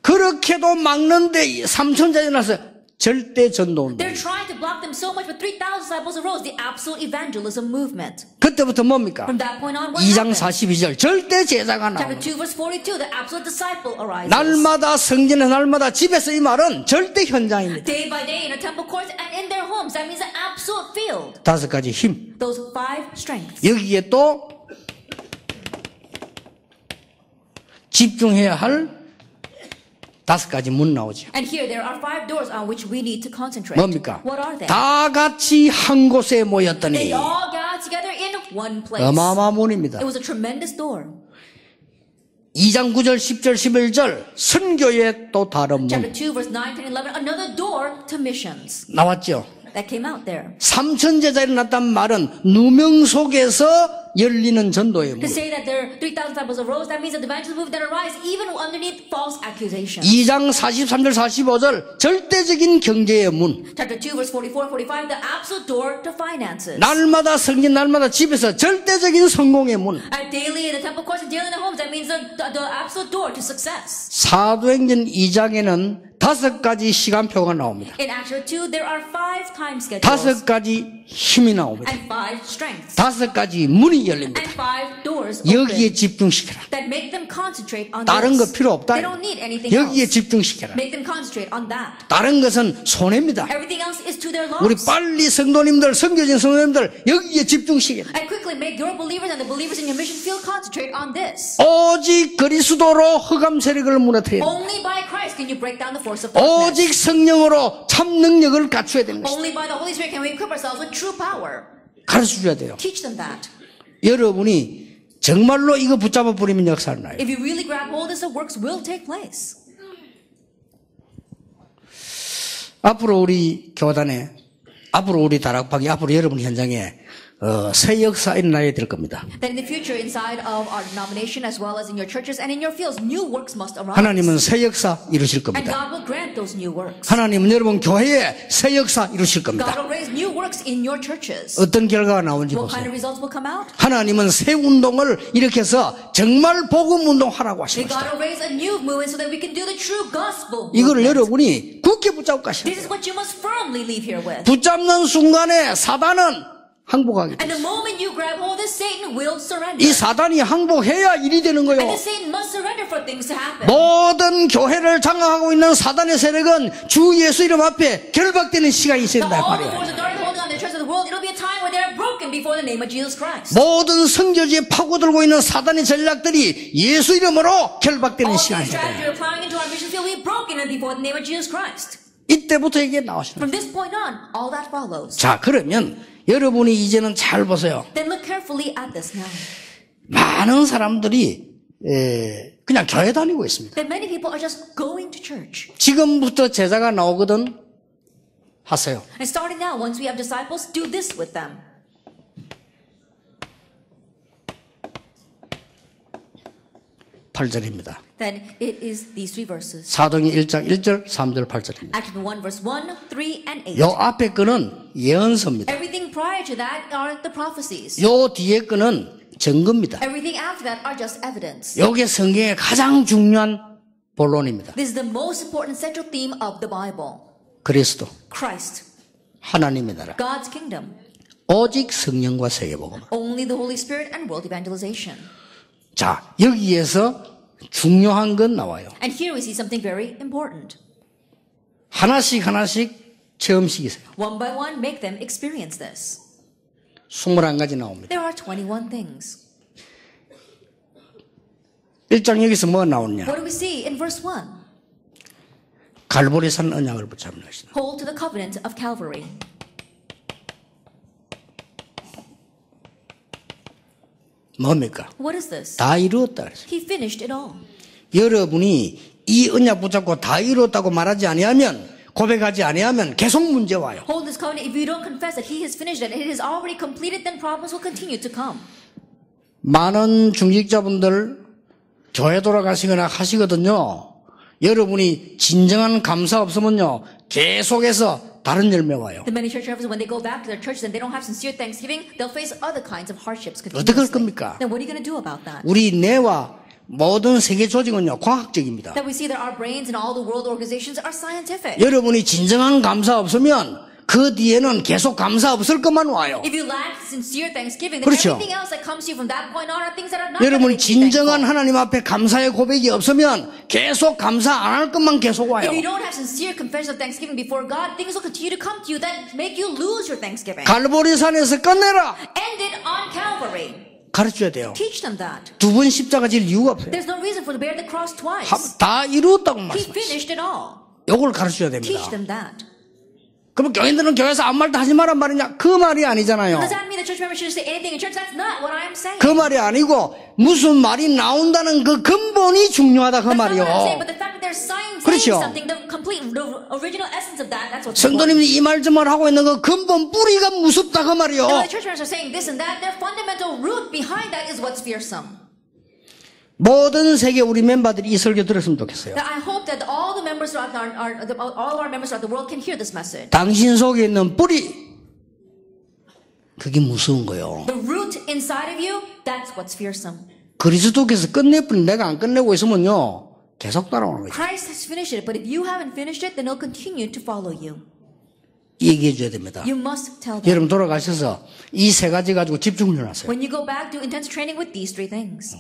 그렇게도 막는데 3천자에 나서 절대 전도 운동. They're trying to block them so much, but 3,000 disciples arose, the absolute evangelism movement. 그때부터 뭡니까? From that point on, what 2장 happened? 42절 절대 제자가 Chapter 나옵니다. 2, verse 42, the absolute disciple arises. 날마다 성전에 날마다 집에서 이 말은 절대 현장입니다. Day by day in a temple courts and in their homes. That means an absolute field. 5가지 힘. Those 5 strengths. 여기에 또 집중해야 할 5가지 문 나오죠. And here there are 5 doors on which we need to concentrate. 뭡니까? What are they? 다 같이 한 곳에 모였더니 They all got together in one place. 어마어마한 문입니다. It was a tremendous door. 2장 9절 10절 11절 선교의 또 다른 Chapter 문 2, verse 9, 10, 11, another door to missions. 나왔죠. That came out there. 3천 제자 일어났단 말은 누명 속에서 열리는 전도의 문. To say that there are 3,000 disciples arose, that means that the evangelism movement that arise even underneath false accusations. 2장 43절 45절 절대적인 경제의 문. Chapter 2, verse 44 45, the absolute door to finances. 날마다 성전 날마다 집에서 절대적인 성공의 문. And daily in the temple courts and daily in the homes, that means the absolute door to success. 사도행전 2장에는 5가지 시간표가 나옵니다. In Acts 2, there are 5 time schedules 5가지 힘이 나옵니다. and 5 strengths 5가지 문이 열립니다. and 5 doors 여기에 open 집중시켜라. that make them concentrate on 다른 거 this. 필요 없다. They don't need anything 여기에 else. 집중시켜라. Make them concentrate on that. 다른 것은 손해입니다. Everything else is to their loss. 우리 빨리 성도님들, 선교진 성도님들 여기에 집중시켜라. And quickly make your believers and the believers in your mission field concentrate on this. 오직 그리스도로 흑암 세력을 무너뜨려야 됩니다. Only by Christ can you break down the force of darkness. 오직 성령으로 참 능력을 갖춰야 되는 것입니다. Only by the Holy Spirit can we equip ourselves with true power. 가르쳐줘야 돼요. Teach them that. 여러분이 정말로 이거 붙잡아 버리면 역사를 나요. If you really grab hold of this, the works will take place. 앞으로 우리 교단에, 앞으로 우리 다락방에, 앞으로 여러분 현장에 새 역사 일어나야 될 겁니다. That in the future, inside of our denomination, as well as in your churches and in your fields, new works must arise. 하나님은 새 역사 이루실 And 겁니다. God will grant those new works. 하나님은 여러분 교회에 새 역사 이루실 God 겁니다. will raise new works in your churches. 어떤 결과가 나오는지 What kind of 보세요. results will come out? 하나님은 새 운동을 일으켜서 정말 복음 운동하라고 That God 하십니다. will raise a new movement so that we can do the true gospel 이거를 movement. 여러분이 굳게 붙잡고 가셔야 This 돼요. is what you must firmly leave here with. 붙잡는 순간에 사단은 항복하게 And 돼요. the moment you grab hold of Satan will surrender. 이 사단이 항복해야 일이 되는 And 거예요. the Satan must surrender for things to happen. 모든 교회를 장악하고 있는 사단의 세력은 주 예수 이름 앞에 결박되는 시간이 있어야 So 된다 all the 말이에요. forces of darkness holding on the church of the world, it'll be a time when they're broken before the name of Jesus Christ. 모든 성교지에 파고들고 있는 사단의 전략들이 예수 이름으로 결박되는 All 시간이 these strategies 돼요. are plowing into our mission field will be broken before the name of Jesus Christ. 이때부터 이게 나오시는 거예요. From this point on, all that follows. 자, 그러면 여러분이 이제는 잘 보세요. Then look carefully at this now. 많은 사람들이 그냥 교회 다니고 있습니다. That many people are just going to church. 지금부터 제자가 나오거든 하세요. And starting now, once we have disciples, do this with them. 8절입니다. Then it is these three verses. 사도행전 1장 1절, 3절, 8절입니다. Acts 1 verse 1, 3, and 8. 요 앞에 거는 예언서입니다. Everything prior to that are the prophecies. 요 뒤에 거는 증거입니다. Everything after that are just evidence. 요게 성경의 가장 중요한 본론입니다. This is the most important central theme of the Bible. 그리스도, Christ, 하나님의 나라, God's kingdom, 오직 성령과 세계복음. only the Holy Spirit and world evangelization. 자, 여기에서 중요한 건 나와요. And here we see something very important. 하나씩 체험시키세요. One by one, make them experience this. 21가지 나옵니다. There are 21 things. 1장 여기서 뭐가 나오느냐? What do we see in verse 1? 갈보리산 언약을 붙잡는 것이다. Hold to the covenant of Calvary. 뭡니까? What is this? 다 이루었다 그랬어요. He finished it all. 여러분이 이 언약 붙잡고 다 이루었다고 말하지 아니하면, 고백하지 아니하면 계속 문제 와요. Hold this covenant. If you don't confess that He has finished it, it is already completed, then problems will continue to come. 많은 중직자분들 교회 돌아가시거나 하시거든요. 여러분이 진정한 감사 없으면요, 계속해서 다른 열매 와요. The many church members, when they go back to their churches and they don't have sincere thanksgiving, they'll face other kinds of hardships 어떻게 할 continuously. 겁니까? Then what are you going to do about that? 우리 뇌와 모든 세계 조직은요, 과학적입니다. That we see that our brains and all the world organizations are scientific. 여러분이 진정한 감사 없으면 그 뒤에는 계속 감사 없을 것만 와요. If you lack sincere thanksgiving, then 그렇죠. everything else that comes to you from that point on are things that are not 여러분 going to make you 진정한 thankful. 하나님 앞에 감사의 고백이 없으면 계속 감사 안 할 것만 계속 와요. If you don't have sincere confession of thanksgiving before God, things will continue to come to you that make you lose your thanksgiving. 갈보리산에서 끝내라. End it on Calvary. 가르쳐야 돼요. Teach them that. 두 번 십자가 질 이유가 없어요. There's no reason for to bear the cross twice. 다 이루었다고 He 말씀하셨어요. finished it all. 요걸 가르쳐야 됩니다. Teach them that. 그럼 교인들은 교회에서 아무 말도 하지 말란 말이냐? 그 말이 아니잖아요. Does that mean the church members shouldn't say anything in church? That's not what I'm saying. 그 말이 아니고 무슨 말이 나온다는 그 근본이 중요하다 그 That's not what I'm 말이요. saying, but the fact that they're saying 그렇죠. something, the original essence of that, that's what's important. 성도님이 이 말 저 말 하고 있는 그 근본 뿌리가 무섭다 그 And when 말이요. the church members are saying this and that, their fundamental root behind that is what's fearsome. 모든 세계 우리 멤버들이 이 설교 들었으면 좋겠어요. That I hope that all the members throughout all of our members throughout the world can hear this message. 당신 속에 있는 뿌리, 그게 무서운 거예요. The root inside of you, that's what's fearsome. 그리스도께서 끝내뿐 내가 안 끝내고 있으면요, 계속 따라오는 거죠. Christ has finished it, but if you haven't finished it, then He'll continue to follow you. 얘기해 줘야 됩니다. You must tell them. 여러분 돌아가셔서 이 세 가지 가지고 집중을 해놨어요. When you go back, do intense training with these three things.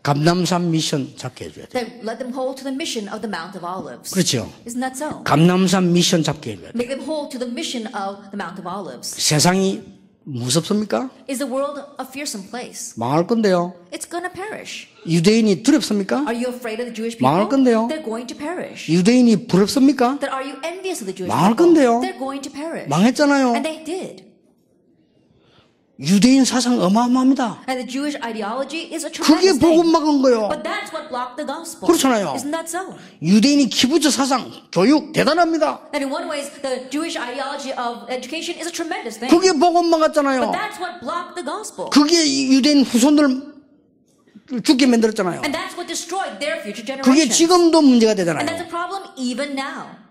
감남산 미션 잡게 해줘야 돼요. Then let them hold to the mission of the Mount of Olives. 그렇죠. Isn't that so? 감남산 미션 잡게 해줘야 돼요. Make them hold to the mission of the Mount of Olives. 세상이 무섭습니까? Is the world a fearsome place? 망할 건데요. It's gonna perish. 유대인이 두렵습니까? Are you afraid of the Jewish 망할 people? 건데요. They're going to perish. 유대인이 부럽습니까? Then are you envious of the Jewish 망할 people? 건데요. They're going to perish. 망했잖아요. And they did. 유대인 사상 어마어마합니다. And the Jewish ideology is a 그게 tremendous thing. 복음 막은 거예요. But that's what blocked the gospel. 그렇잖아요. Isn't that so? 유대인이 기부자 사상, 교육 대단합니다. And in one way, the Jewish ideology of education is a tremendous thing. 그게 복음 막았잖아요. But that's what blocked the gospel. 그게 유대인 후손들 죽게 만들었잖아요. And that's what destroyed their future 그게 generations. 지금도 문제가 And that's 되잖아요. a problem even now.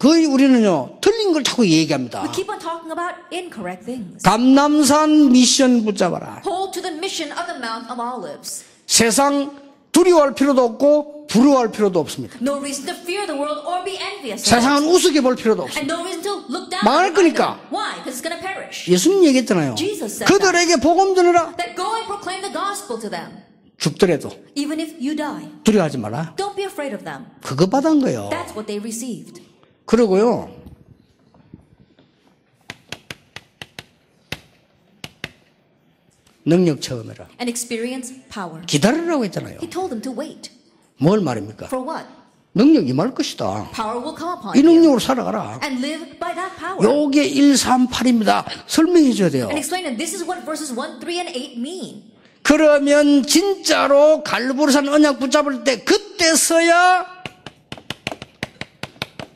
거의 우리는요, 틀린 걸 자꾸 얘기합니다. We keep on talking about incorrect things. 감남산 미션 붙잡아라. Hold to the mission of the Mount of Olives. 세상 두려워할 필요도 없고 부러워할 필요도 없습니다. No reason to fear the world or be envious of it. 세상은 우습게 볼 필요도 없습니다. And no reason to look down 망할 on it either. 거니까. Why? Because it's going to perish. 예수님 얘기했잖아요. Jesus said 그들에게 복음 전해라. That go and proclaim the gospel to them. 죽더라도 Even if you die. 두려워하지 마라. Don't be afraid of them. 그거 받은 거예요. That's what they received. 그러고요. 능력 체험해라. And experience power. 기다리라고 했잖아요. He told them to wait. 뭘 말입니까? For what? 능력 임할 것이다. Power will come upon 이 you. 능력으로 살아가라. And live by that power. 요게 1, 3, 8입니다. 설명해 줘야 돼요. And explain them. This is what verses 1, 3, and 8 mean. 그러면 진짜로 갈보리산 언약 붙잡을 때 그때서야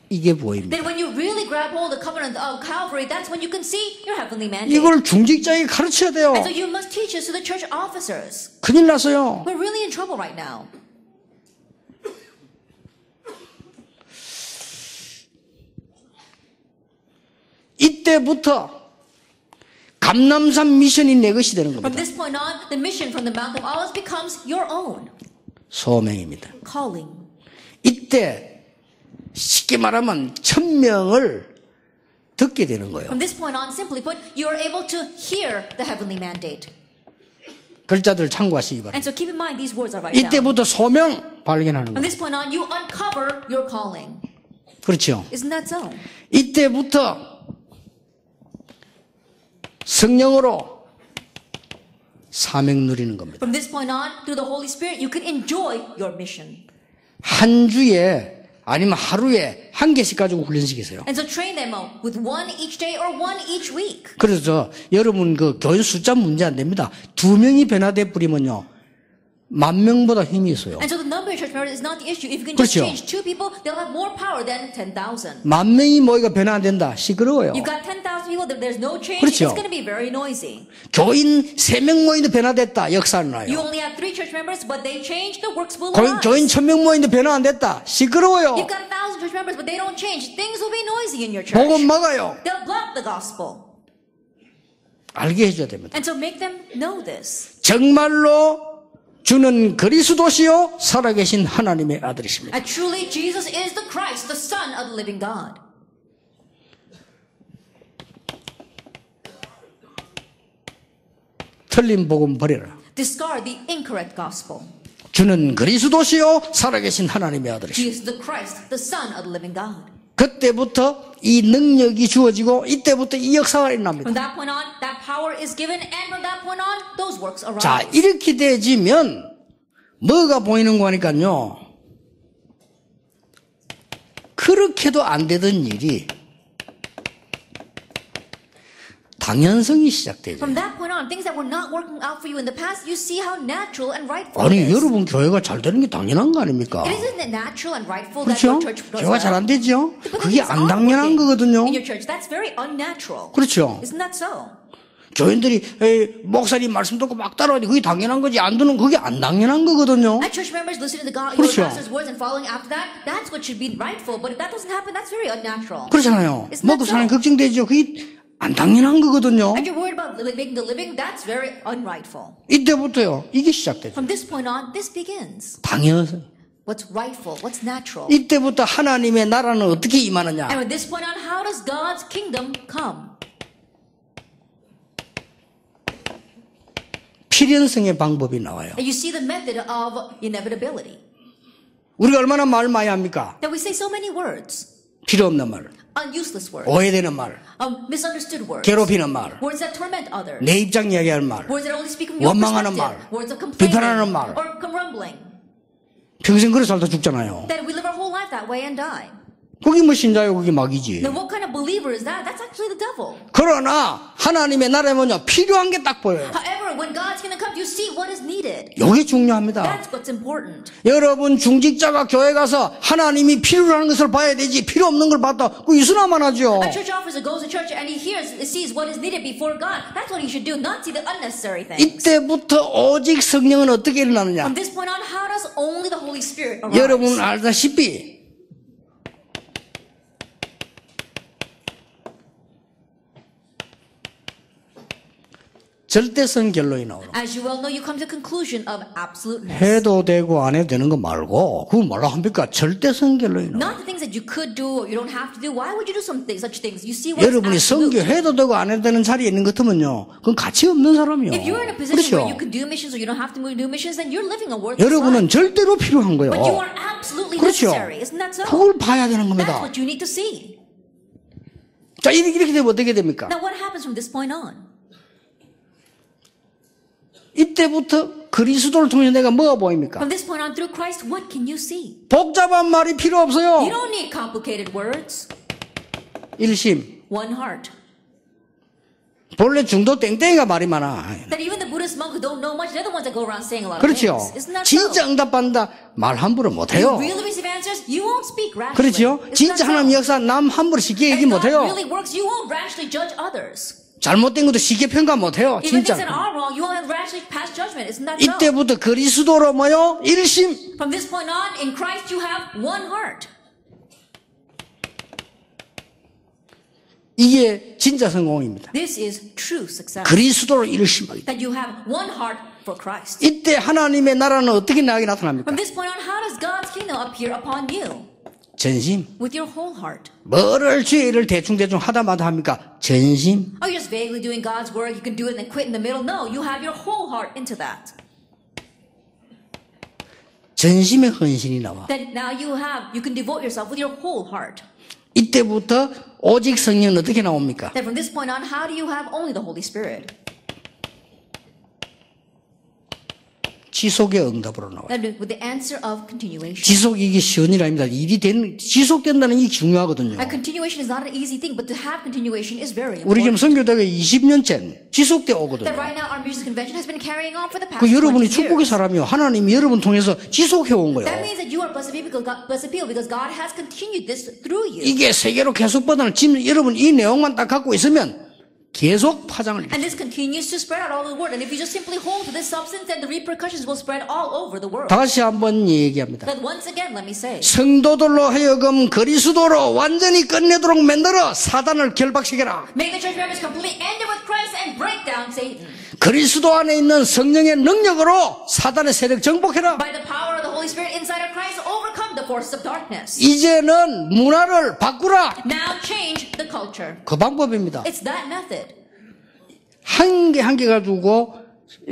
이게 보입니다. Then when you really grab hold of the covenant of Calvary, that's when you can see your heavenly mandate. 이걸 중직자에게 가르쳐야 돼요. And so you must teach this to the church officers. 큰일 났어요. We're really in trouble right now. 이때부터 감남산 미션이 내 것이 되는 From 겁니다. this point on, the mission from the Mount of Olives becomes your own 소명입니다. calling. 이때 쉽게 말하면 1000명을 듣게 되는 거예요. From this point on, simply put, you are able to hear the heavenly mandate. 글자들 참고하시기 바랍니다. And so keep in mind these words are right down. 이때부터 소명 발견하는 From 거예요. this point on, you uncover your calling. 그렇죠. Isn't that so? 이때부터 성령으로 사명 누리는 겁니다. From this point on, through the Holy Spirit, you can enjoy your mission. 한 주에 아니면 하루에 한 개씩 가지고 훈련시키세요. And so train them with one each day or one each week. 그래서 여러분 그 교인 숫자 문제 안 됩니다. 2명이 변화돼 버리면요 10,000명보다 힘이 있어요. And so the number of church members is not the issue. If you can just 그렇죠. change 2 people, they'll have more power than 10,000. 10,000명이 모이가 변화 안 된다. 시끄러워요. You've got 10,000 people, there's no change, 그렇죠. it's going to be very noisy. 교인 3명 모이는데 변화됐다. 역사는 나요. You only have 3 church members, but they change, the works will rise. 교인 1,000명 모이는데 변화 안 됐다. 시끄러워요. You've got 1,000 church members, but they don't change. Things will be noisy in your church. 복음 막아요. They'll block the gospel. 알게 해줘야 됩니다. And so make them know this. 정말로 주는 그리스도시요 살아계신 하나님의 아들이십니다. And truly, Jesus is the Christ, the Son of the living God. 틀린 복음 버려라. Discard the incorrect gospel. 주는 그리스도시요 살아계신 하나님의 아들이십니다. Jesus the Christ, the Son of the living God. 그때부터 이 능력이 주어지고 이때부터 이 역사가 일어납니다. From that point on, that power is given, and from that point on, those works arise. 자, 이렇게 되지면 뭐가 보이는 거니까요. 그렇게도 안 되던 일이 당연성이 시작되죠. From that point on, things that were not working out for you in the past, you see how natural and rightful 아니 it is. 여러분 교회가 잘 되는 게 당연한 거 아닙니까? It isn't it natural and rightful that 그렇죠? your church does 교회가 잘 well? 안 되죠? But the 그게 things 안 aren't 당연한 working 거거든요. In your church, that's very unnatural. 그렇죠? Isn't that so? 교인들이 목사님 말씀 듣고 막 따라하니 그게 당연한 거지 안 듣는 그게 안 당연한 거거든요. And church members listening to God, 그렇죠. your pastor's words and following after that, that's what should be rightful. But if that doesn't happen, that's very unnatural. 그렇잖아요. Isn't that 먹고 사는 so? 걱정되죠. 그게 안 당연한 거거든요. And you're worried about making the living, that's very unrightful. 이때부터요. 이게 시작되죠. From this point on, this begins. 당연성. What's rightful? What's natural? 이때부터 하나님의 나라는 어떻게 임하느냐. And at this point on, how does God's kingdom come? 필연성의 방법이 나와요. And you see the method of inevitability. 우리가 얼마나 말 많이 합니까? That we say so many words, 필요 없는 말, useless words, 오해되는 말, misunderstood words, 괴롭히는 말, words that torment others, 내 입장 이야기하는 말, words that only speak from your 원망하는 perspective, 말, words of 비판하는 complaining 말. or grumbling. 평생 그래 살다 죽잖아요. That we live our whole life that way and die. 그게 뭐 신자요? 그게 막이지. Then what kind of believer is that? That's actually the devil. 그러나 하나님의 나라면요 필요한 게 딱 보여요. However, when God's kingdom comes, you see what is needed. 이게 중요합니다. That's what's important. 여러분 중직자가 교회 가서 하나님이 필요한 것을 봐야 되지 필요 없는 걸 봤다 그 이수나만 하죠. A church officer goes to church and he sees what is needed before God. That's what he should do, not see the unnecessary things. 이때부터 오직 성령은 어떻게 일어나느냐. From this point on, how does only the Holy Spirit arise? 여러분 알다시피 절대성 결론이 나오는 As you well know, you come to the conclusion of absoluteness. 해도 되고 안 해도 되는 거 말고 그거 뭐라 합니까? 절대성 결론이 나오는 Not the things that you could do or you don't have to do. Why would you do such things? You see what's 여러분이 absolute. 선교 해도 되고 안 해도 되는 자리에 있는 것 같으면요 그건 가치 없는 사람이요. If you're in a position where you 그렇죠? could do missions or you don't have to do missions, then you're living a worthless life. 여러분은 절대로 필요한 거예요. But you are absolutely 그렇죠? necessary. Isn't that so? 그걸 봐야 되는 That's 겁니다. what you need to see. 자 이렇게 되면 어떻게 됩니까? Now what happens from this point on? 이때부터 그리스도를 통해 내가 뭐가 보입니까? From this point on, through Christ, what can you see? 복잡한 말이 필요 You 없어요. don't need complicated words. 일심. One heart. 본래 중도 땡땡이가 말이 많아. That even the Buddhist monks who don't know much, they're the ones that go around saying a lot of 그렇죠. things. Isn't that so? 진짜 응답받는다 말 함부로 You 못해요. really receive answers, you won't speak rashly. 그렇죠. Isn't 진짜 that 하나님 so? 역사 남 함부로 쉽게 얘기 And God 못해요. really works, you won't rashly judge others. 잘못된 것도 쉽게 평가 못해요. Even things that 진짜. are wrong, you won't rashly pass judgment. Isn't that so? 이때부터 그리스도로 뭐요? 일심. From this point on, in Christ you have one heart. 이게 진짜 성공입니다. This is true success. 그리스도로 일심하기. That you have one heart for Christ. 이때 하나님의 나라는 어떻게 나타납니까? From this point on, how does God's kingdom appear upon you? 전심. With your whole heart. 뭐를 주의 일을 대충대충 하다마다 합니까? 전심. Are you just vaguely doing God's work? You can do it and then quit in the middle? No, you have your whole heart into that. 전심의 헌신이 나와. Then now you can devote yourself with your whole heart. 이때부터 오직 성령은 어떻게 나옵니까? Then from this point on, how do you have only the Holy Spirit? 지속의 응답으로 나와요. Then with the answer of continuation. 지속 이게 쉬운 일 아닙니다. 지속된다는 게 중요하거든요. A continuation is not an easy thing, but to have continuation is very 우리 지금 important. 선교대회 20년째 지속돼 오거든요. That right now our missions convention has been carrying on for the past 그 20 여러분이 years. 축복의 사람이요. 하나님이 여러분 통해서 지속해 온 거예요. That means that you are blessed people because God has continued this through you. 이게 세계로 계속보다는 지금 여러분 이 내용만 딱 갖고 있으면 계속 파장을 And this continues to spread out all over the world. And if you just simply hold to this substance, then the repercussions will spread all over the world. 다시 한번 얘기합니다. But once again, let me say, 성도들로 하여금 그리스도로 완전히 끝내도록 만들어 사단을 결박시켜라. make the church members completely ended with Christ and break down Satan. 그리스도 안에 있는 성령의 능력으로 사단의 세력 정복해라. By the power of the Holy Spirit inside of Christ, overcome the forces of darkness. 이제는 문화를 바꾸라. Now change the culture. 그 방법입니다. It's that method. 한 개 한 개 가지고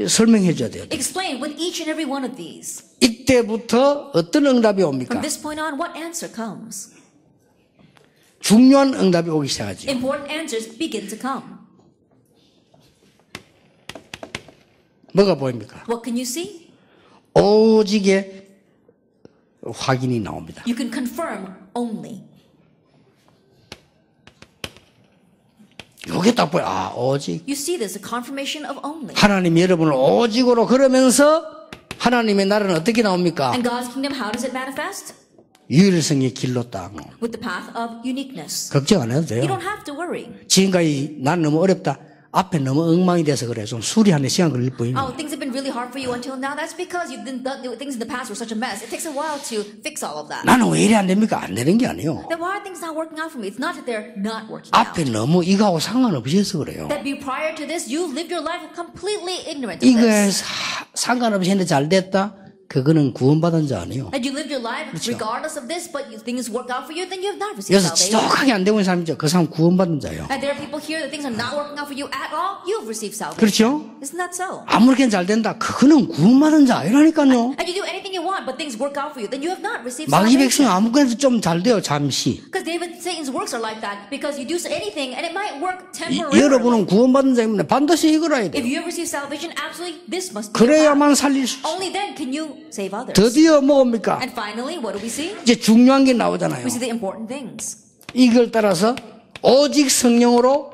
설명해 줘야 돼요. Explain with each and every one of these. 이때부터 어떤 응답이 옵니까? From this point on, what answer comes? 중요한 응답이 오기 시작하죠. Important answers begin to come. 뭐가 보입니까? What can you see? 오직의 확인이 나옵니다. You can confirm only. 요게 딱 보여. 아, 오직. You see this, a confirmation of only. 하나님 여러분을 오직으로 그러면서 하나님의 나라는 어떻게 나옵니까? And God's kingdom, how does it manifest? 유일성의 길로 딱. With the path of uniqueness. 걱정 안 해도 You 돼요. don't have to worry. 지금까지 난 너무 어렵다. 앞에 너무 엉망이 돼서 그래. 좀 수리하는 시간 걸릴 뿐이에요. Oh, things have been really hard for you until now. That's because you've done things in the past were such a mess. It takes a while to fix all of that. 나는 왜 이래 안 됩니까? 안 되는 게 아니에요. Then why are things not working out for me? It's not that they're not working out. 앞에 너무 이거하고 상관없이 해서 그래요. That prior to this, you lived your life completely ignorant of 이거에 this. 상관없이 했는데 잘 됐다? 그거는 구원받은 자 아니에요. That you lived your life regardless of this, but things work out for you, then you have not received 여기서 salvation. 지독하게 안 되고 있는 사람이죠. 그 사람 구원받은 자예요. And there are people here that things are not working out for you at all, you've received salvation. 그렇죠? Isn't that so? 아무렇게나 잘 된다. 그거는 구원받은 자 아니라니까요. And you do anything you want, but things work out for you, then you have not received 마귀 백성 salvation. 아무거나 좀 잘 돼요. 잠시. Because Satan's works are like that, because you do anything and it might work temporarily. 여러분은 구원받은 자입니다. 반드시 이거라야 If 돼요. you have received salvation, absolutely this must be your path. 그래야만 살릴 수 있어요. Only then can you save others. 드디어 뭡니까? And finally, what do we see? 이제 중요한 게 나오잖아요. We see the important things. 이걸 따라서 오직 성령으로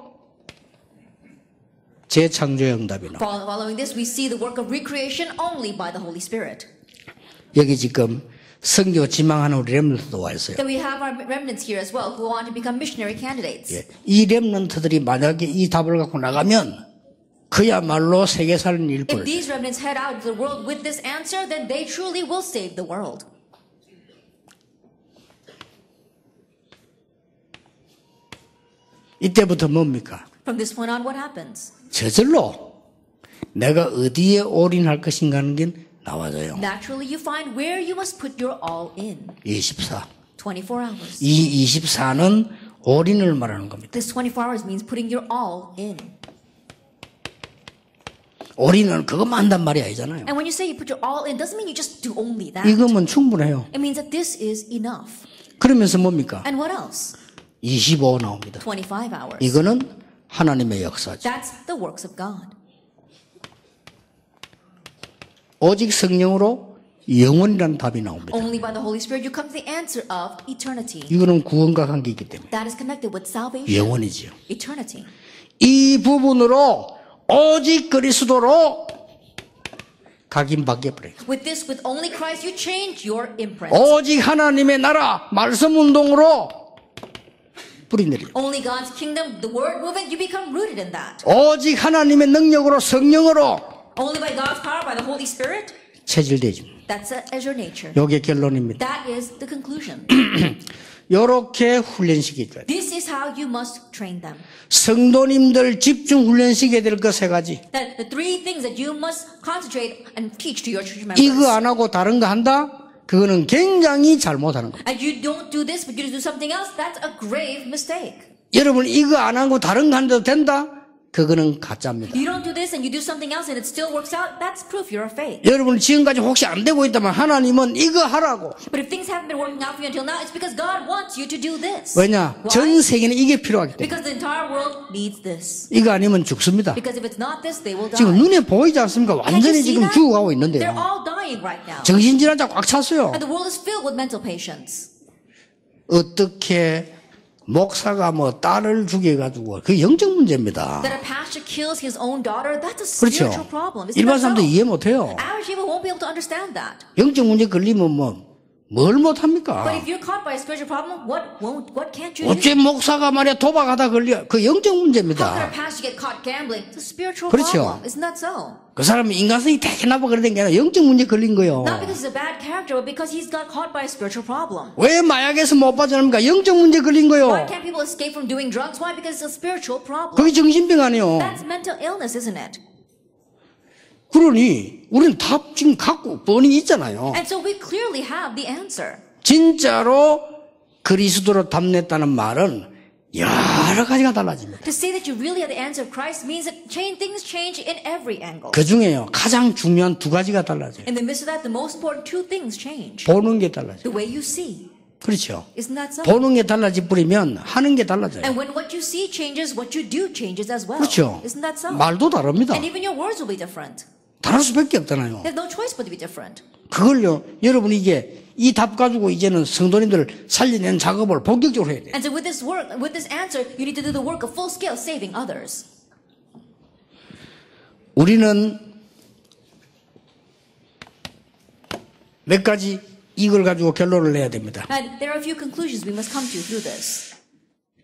재창조의 응답이 나옵니다. Following this, we see the work of recreation only by the Holy Spirit. 여기 지금 선교 지망하는 우리 렘넌트도 와 있어요. Then we have our remnants here as well who want to become missionary candidates. 예. 이 렘넌트들이 만약에 이 답을 갖고 나가면 그야말로 세계 살리는 일을 If these remnants head out into the world with this answer, then they truly will save the world. 이때부터 뭡니까? From this point on, what happens? 저절로 내가 어디에 올인할 것인가 하는 게 나와져요. Naturally, you find where you must put your all in. 24. 24 hours. 이 24는 올인을 말하는 겁니다. This 24 hours means putting your all in. 올인은 그것만 한단 말이 아니잖아요. And when you say you put your all in, doesn't mean you just do only that. 이거면 충분해요. It means that this is enough. 그러면서 뭡니까? And what else? 25 나옵니다. 25 hours. 이거는 하나님의 역사죠. That's the works of God. 오직 성령으로 영원이라는 답이 나옵니다. Only by the Holy Spirit you come to the answer of eternity. 이거는 구원과 관계이기 때문에 That is connected with salvation. 영원이지요. Eternity. 이 부분으로 오직 그리스도로 각인받게 버려요. With this, with only Christ, you change your imprint. 오직 하나님의 나라 말씀 운동으로 뿌리 내리고 Only God's kingdom, the word movement, you become rooted in that. 오직 하나님의 능력으로 성령으로 Only by God's power, by the Holy Spirit, 체질되지. that's as your nature. 요게 결론입니다. That is the conclusion. 요렇게 훈련시켜줘야 돼. This is how you must train them. 성도님들 집중 훈련시켜야 될 것 세 가지. That the three things that you must concentrate and teach to your church members. 이거 안 하고 다른 거 한다? 그거는 굉장히 잘못하는 겁니다. And you don't do this, but you do something else, that's a grave mistake. 여러분 이거 안 하고 다른 거 한다도 된다? 그거는 가짜입니다. You don't do this and you do something else and it still works out, that's proof you're a fake. 여러분 지금까지 혹시 안 되고 있다면 하나님은 이거 하라고. But if things haven't been working out for you until now, it's because God wants you to do this. 왜냐? Why? 전 세계는 이게 필요하기 때문에. Because the entire world needs this. 이거 아니면 죽습니다. Because if it's not this, they will die. 지금 눈에 보이지 않습니까? Can't you 완전히 see 지금 that? 죽어가고 They're 있는데요. all dying right now. 정신질환자 꽉 찼어요. And the world is filled with mental patients. 어떻게 목사가 뭐 딸을 죽여가지고 그 영적 문제입니다. That a pastor kills his own daughter, that's a 그렇죠. spiritual problem. Isn't 일반 that so? 사람들 이해 못해요. Average people won't be able to understand that. 영적 문제 걸리면 뭐 뭘 못합니까? But if you're caught by a spiritual problem, what can't you do? 어째 목사가 말이야 도박하다 걸려? 그 영적 How could a 문제입니다. pastor get caught gambling? It's a spiritual 그렇죠. problem. Isn't that so? 그 사람은 인간성이 되게 나빠 그러던 게 아니라 영적 문제 걸린 거요. Not because he's a bad character, but because he's got caught by a spiritual problem. 왜 마약에서 못 빠져나옵니까? 영적 문제 걸린 거요. Why can't people escape from doing drugs? Why? Because it's a spiritual problem. 그게 정신병 아니요. That's mental illness, isn't it? 그러니 우리는 답 지금 갖고 뻔히 있잖아요. And so we clearly have the answer. 진짜로 그리스도로 답냈다는 말은 여러 가지가 달라집니다. To say that you really have the answer of Christ means that things change in every angle. 그 중에요 가장 중요한 두 가지가 달라져요. In the midst of that, the most important two things change. 보는 게 달라져요. The way you see. 그렇죠. Isn't that so? 보는 게 달라지 뿌리면 하는 게 달라져요. And when what you see changes, what you do changes as well. 그렇죠. Isn't that so? 말도 다릅니다. And even your words will be different. 다를 수밖에 없잖아요. There's no choice but to be different. 그걸요 여러분 이게 이 답 가지고 이제는 성도님들 살려내는 작업을 본격적으로 해야 돼요. And so with this work, with this answer, you need to do the work of full scale saving others. 우리는 몇 가지 이걸 가지고 결론을 내야 됩니다. And there are a few conclusions we must come to through this.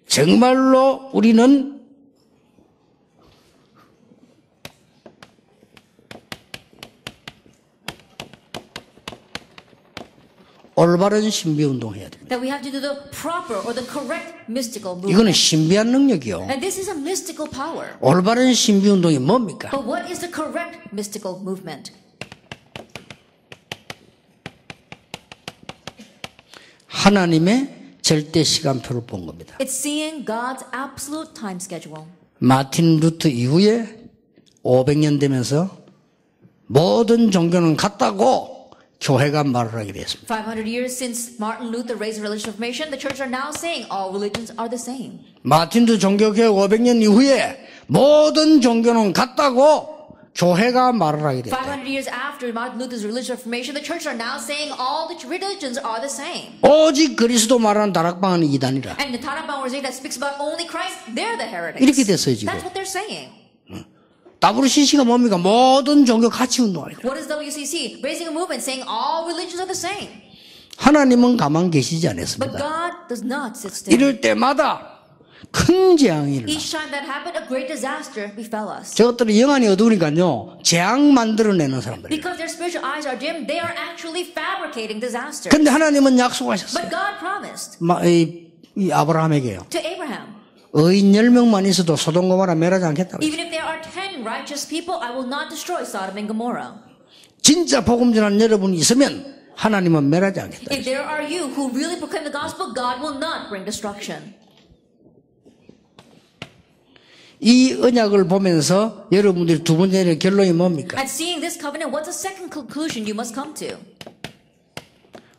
정말로 우리는 올바른 신비운동 해야 됩니다. That we have to do the proper or the correct mystical 이거는 movement. 신비한 능력이요. And this is a mystical power. 올바른 신비운동이 뭡니까? But what is the correct mystical movement? 하나님의 절대 시간표를 본 겁니다. It's seeing God's absolute time schedule. 마틴 루터 이후에 500년 되면서 모든 종교는 같다고 교회가 말을 하게 되었습니다. 500 years since Martin Luther raised the religion of reformation, the church are now saying all religions are the same. 마틴 루터 종교교회 500년 이후에 모든 종교는 같다고 교회가 말을 하게 됐다. 500 years after Martin Luther's religious reformation, the church are now saying all the religions are the same. 오직 그리스도 말하는 다락방은 이단이라. And the Tarabang organization that speaks about only Christ, they're the heretics. 이렇게 됐어요 지금. That's what they're saying. WCC가 뭡니까? 모든 종교 가치 운동이다. What is WCC? Raising a movement saying all religions are the same. 하나님은 가만 계시지 But 않았습니다. God does not sit still. 이럴 때마다 큰 재앙이 일어나. Each time that happened, a great disaster befell us. 저것들은 영안이 어두우니까요, 재앙 만들어내는 사람들이에요. Because their spiritual eyes are dim, they are actually fabricating disasters. 근데 하나님은 약속하셨어요. But God promised 이 아브라함에게요. to Abraham, 의인 10명만 있어도 소돔 고모라 멸하지 않겠다고. even if there are 10 righteous people, I will not destroy Sodom and Gomorrah. 진짜 복음 전하는 여러분이 있으면 하나님은 멸하지 않겠다. If there are you who really proclaim the gospel, God will not bring destruction. 이 언약을 보면서 여러분들이 두 번째 결론이 뭡니까? And seeing this covenant, what's the second conclusion you must come to?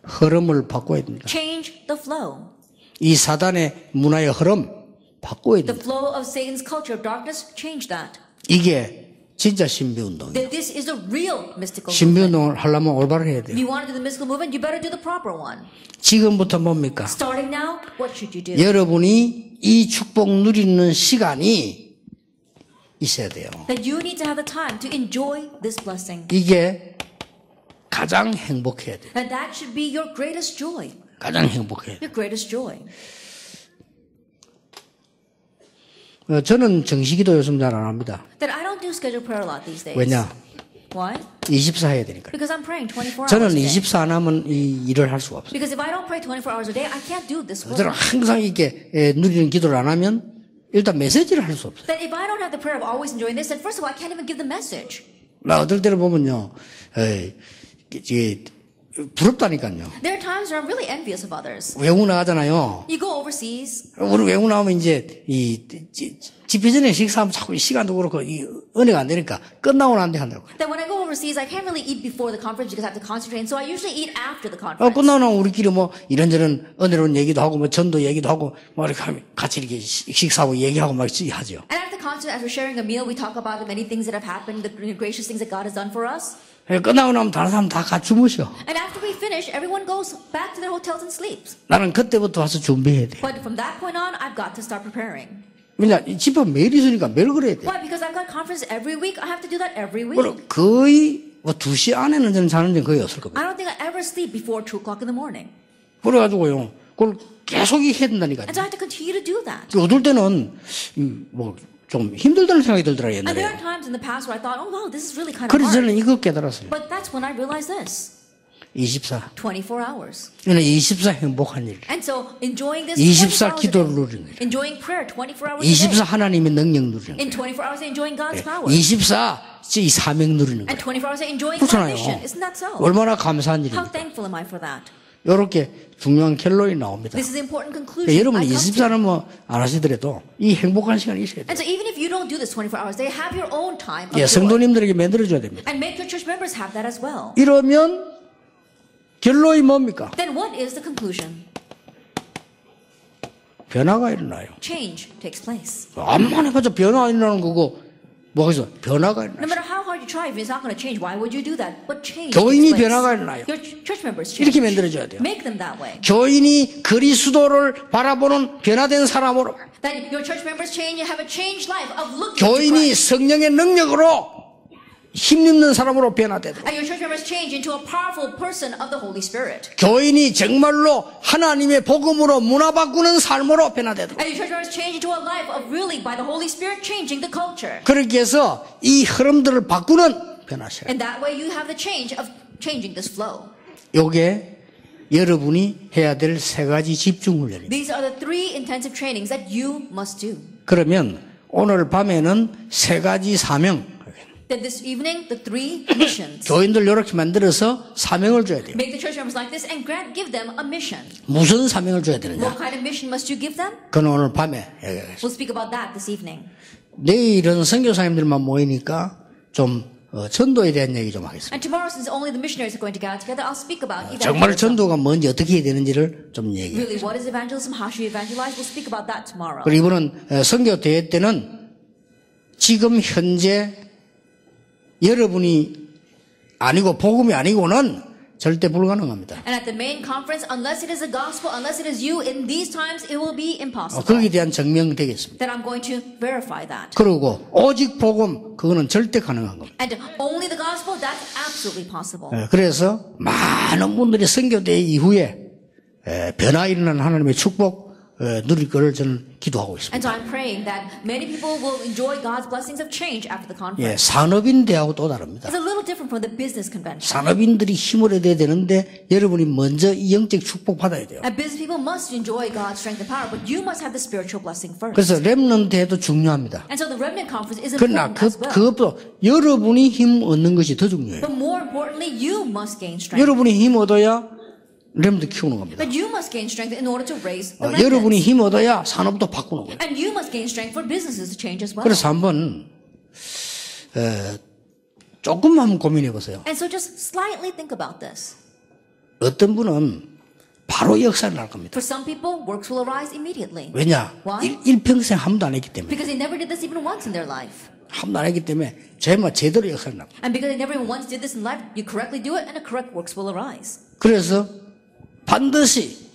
흐름을 바꿔야 됩니다. Change the flow. 이 사단의 문화의 흐름 바꿔야 The 됩니다. flow of Satan's culture of darkness, change that. 이게 진짜 신비운동이에요. That this is a real mystical movement. 신비운동을 하려면 올바로 해야 If 돼요. you want to do the mystical movement, you better do the proper one. 지금부터 뭡니까? Starting now, what should you do? 여러분이 이 축복 누리는 시간이 있어야 돼요. That you need to have the time to enjoy this blessing. 이게 가장 행복해야 돼요. And that should be your greatest joy. 가장 행복해야 돼요. Your greatest joy. 저는 정식기도 요즘 잘 안 합니다. That I don't do scheduled prayer a lot these days. 왜냐? Why? 24 해야 되니까. Because I'm praying 24 hours 저는 a day. 24 안 하면 이 일을 할 수가 없어요. Because if I don't pray 24 hours a day, I can't do this work. 저는 항상 이렇게 누리는 기도를 안 하면 일단 메시지를 할 수 없어요. That if I don't have the prayer of always enjoying this, then first of all, I can't even give the message. 나 어떨 때를 보면요, 이게 부럽다니까요. There are times where I'm really envious of others. 외국 나가잖아요. You go overseas, 우리 외국 나오면 이제 집회 전에 식사하면 자꾸 시간도 그렇고 이 은혜가 안 되니까 끝나고 난 뒤에 한다고. then when I go overseas, I can't really eat before the conference because I have to concentrate, and so I usually eat after the conference. 끝나고 나면 우리끼리 뭐 이런저런 은혜로운 얘기도 하고 뭐 전도 얘기도 하고 뭐 이렇게 하면 같이 이렇게 식사하고 얘기하고 막 하죠. And after the conference, as we're sharing a meal, we talk about the many things that have happened, the gracious things that God has done for us. 끝나고 나면 다른 사람 다 같이 주무셔. And after we finish, everyone goes back to their hotels and sleeps. 나는 그때부터 와서 준비해야 돼. But from that point on, I've got to start preparing. 왜냐, 집회 매일 있으니까 매일 그래야 돼. Why? Because I've got conference every week. I have to do that every week. 그럼 거의 뭐 2시 안에는 저는 자는 데 거의 없을 겁니다. I don't think I ever sleep before 2 o'clock in the morning. 그래가지고요, 그걸 계속 해야 된다니까요. And so I have to continue to do that. 어떨 때는 뭐 좀 힘들다는 생각이 들더라고요, And there are 옛날에. times in the past where I thought, oh wow, this is really kind of 그래서 hard. 저는 이거 깨달았어요. But that's when I realized this. 24. 24 hours. 이는 24 행복한 일. And so enjoying this 24 24 hours a 기도를 day. 누리는 일. Enjoying prayer 24 hours a 24 day. 하나님의 능력 누리는 일. In 24 hours enjoying God's power. 24 이 사명 누리는 And 거예요. 24 hours enjoying my 그렇잖아요. mission. Isn't that so? 얼마나 감사한 How 일입니까? thankful am I for that? 이렇게 중요한 결론이 나옵니다. This is the important conclusion. 여러분 I come to. 24는 뭐 안 하시더라도 이 행복한 시간이 있어야 돼요. And so even if you don't do this 24 hours, they have your own time of 예, joy. 성도님들에게 만들어줘야 됩니다. And make your church members have that as well. 이러면 결론이 뭡니까? Then what is the conclusion? 변화가 일어나요. Change takes place. 암만 해봤자 변화가 일어나는 거고 뭐가 있어? 변화가 No 일어나요. matter how hard you try, if it's not going to change, why would you do that? But change 교인이 takes place. 변화가 일어나요. Your church members change. 이렇게 만들어줘야 돼요. Make them that way. 교인이 그리스도를 바라보는 변화된 사람으로, That your church members change, you have a changed life of looking to 교인이 Christ. 성령의 능력으로 힘입는 사람으로 변화되도록, And your church members change into a powerful person of the Holy Spirit. 교인이 정말로 하나님의 복음으로 문화 바꾸는 삶으로 변화되도록. And your church members change into a life of really, by the Holy Spirit, changing the culture. 그렇게 해서 이 흐름들을 바꾸는 변화시간. And that way you have the change of changing this flow. 요게 여러분이 해야 될 세 가지 집중 훈련입니다. These are the 3 intensive trainings that you must do. 그러면 오늘 밤에는 세 가지 사명, Then this evening, the 3 missions. 교인들 이렇게 만들어서 사명을 줘야 돼요. Make the church members like this and give them a mission. 무슨 사명을 줘야 What 되느냐? kind of mission must you give them? 그건 오늘 밤에 얘기하겠습니다. We'll speak about that this evening. 내일은 선교사님들만 모이니까 좀 전도에 대한 얘기 좀 하겠습니다. And tomorrow, since only the missionaries are going to gather together, I'll speak about 정말 evangelism. 전도가 뭔지 어떻게 해야 되는지를 좀 얘기해요. Really, what is evangelism? How should you evangelize? We'll speak about that tomorrow. 그리고 이번은 선교 대회 때는 지금 현재 여러분이 아니고 복음이 아니고는 절대 불가능합니다. And at the main conference, unless it is the gospel, unless it is you, in these times it will be impossible. 거기에 대한 증명되겠습니다. That I'm going to verify that. 그리고 오직 복음 그거는 절대 가능한 겁니다. And only the gospel, that's absolutely possible. 그래서 많은 분들이 선교대 이후에 변화 일어나는 하나님의 축복 누릴 것을 저는 기도하고 있습니다. And so I'm praying that many people will enjoy God's blessings of change after the conference. 예, 산업인 대하고 또 다릅니다. It's a little different from the business convention. 산업인들이 힘을 얻어야 되는데 여러분이 먼저 이 영적 축복 받아야 돼요. And business people must enjoy God's strength and power, but you must have the spiritual blessing first. 그래서 렘넌트에도 중요합니다. And so the remnant conference is 그러나 important as well. 그것보다 여러분이 힘 얻는 것이 더 중요해요. But more importantly, you must gain strength. 여러분이 힘 얻어야 렘넌트 키우는 겁니다. But you must gain strength in order to raise the remnants. 여러분이 힘 얻어야 산업도 바꾸는 거예요. And you must gain strength for businesses to change as well. 그래서 한번 조금만 고민해 보세요. And so just slightly think about this. 어떤 분은 바로 역사를 날 겁니다. For some people, works will arise immediately. 왜냐? Why? 일평생 한 번도 안 했기 때문에. Because they never did this even once in their life. 한 번도 안 했기 때문에 제대로 역사를 납니다. And because they never even once did this in life, you correctly do it and the correct works will arise. 그래서 반드시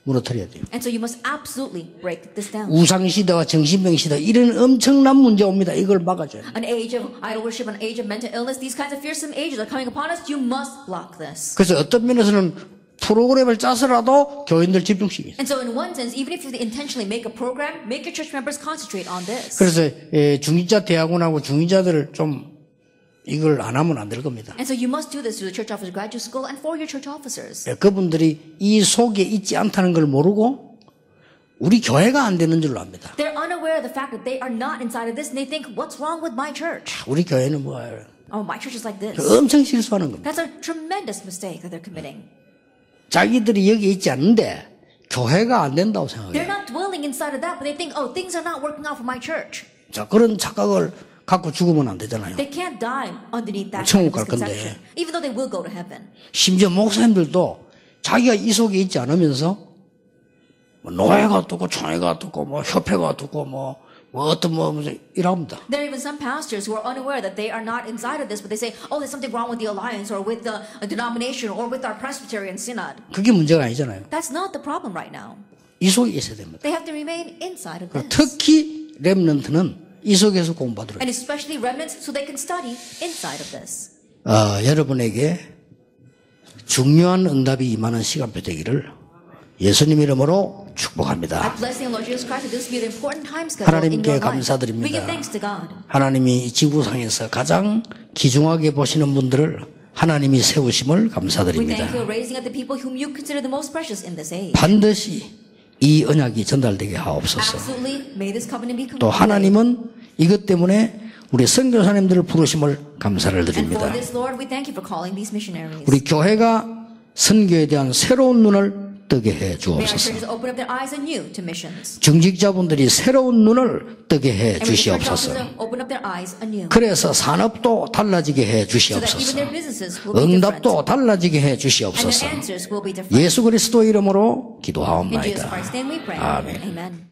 무너뜨려야 돼요. And so you must absolutely break this down. 우상시대와 정신병시대 이런 엄청난 문제 옵니다. 이걸 막아줘야 돼요. An age of idol worship, an age of mental illness, these kinds of fearsome ages are coming upon us. You must block this. 그래서 어떤 면에서는 프로그램을 짜서라도 교인들 집중시키죠. And so in one sense, even if you intentionally make a program, make your church members concentrate on this. 그래서 중직자 대학원하고 중직자들을 좀 이걸 안 하면 안 될 겁니다. And so you must do this through the church officer graduate school and for your church officers. 그분들이 이 속에 있지 않다는 걸 모르고 우리 교회가 안 되는 줄로 압니다. They're unaware of the fact that they are not inside of this and they think, what's wrong with my church? 우리 교회는 뭐예요? Oh, my church is like this. 엄청 실수하는 겁니다. That's a tremendous mistake that they're committing. 자기들이 여기 있지 않는데 교회가 안 된다고 They're 생각해요. not dwelling inside of that, but they think, oh, things are not working out for my church. 자, 그런 착각을 갖고 죽으면 안 되잖아요. They can't die underneath that 천국 갈 misconception, 건데. even though they will go to heaven. 심지어 목사님들도 자기가 이 속에 있지 않으면서 뭐 노예가 어떻고 총회가 어떻고 뭐 협회가 어떻고 뭐 어떤 이랍니다. There are even some pastors who are unaware that they are not inside of this, but they say, oh, there's something wrong with the alliance or with the denomination or with our Presbyterian synod. 그게 문제가 아니잖아요. That's not the problem right now. 이 속에 있어야 됩니다. They have to remain inside of this. 특히 렘넌트는 이 속에서 공부하도록. And especially remnants, so they can study inside of this. 여러분에게 중요한 응답이 임하는 시간표 되기를 예수님 이름으로 축복합니다. I bless the Lord Jesus Christ that this will be the important time schedule in 하나님께 your life. 감사드립니다. We give thanks to God. 하나님이 이 지구상에서 가장 귀중하게 보시는 분들을 하나님이 세우심을 We 감사드립니다. thank you for raising up the people whom you consider the most precious in this age. 반드시 이 언약이 전달되게 하옵소서. Absolutely, may this covenant be 또 completed. 하나님은 이것 때문에 우리 선교사님들을 부르심을 감사를 And 드립니다. for this, Lord, we thank you for calling these missionaries. 우리 교회가 선교에 대한 새로운 눈을 뜨게 해 May our 주옵소서. churches open up their eyes anew to missions. 중직자분들이 새로운 눈을 뜨게 해 And may the church 주시옵소서. officers open up their eyes anew. 그래서 산업도 달라지게 해 So that even 주시옵소서. their businesses will be different. 응답도 달라지게 해 And their 주시옵소서. answers will be different. 예수 그리스도 이름으로 In Jesus 기도하옵나이다. Christ's name we pray. 아멘. Amen.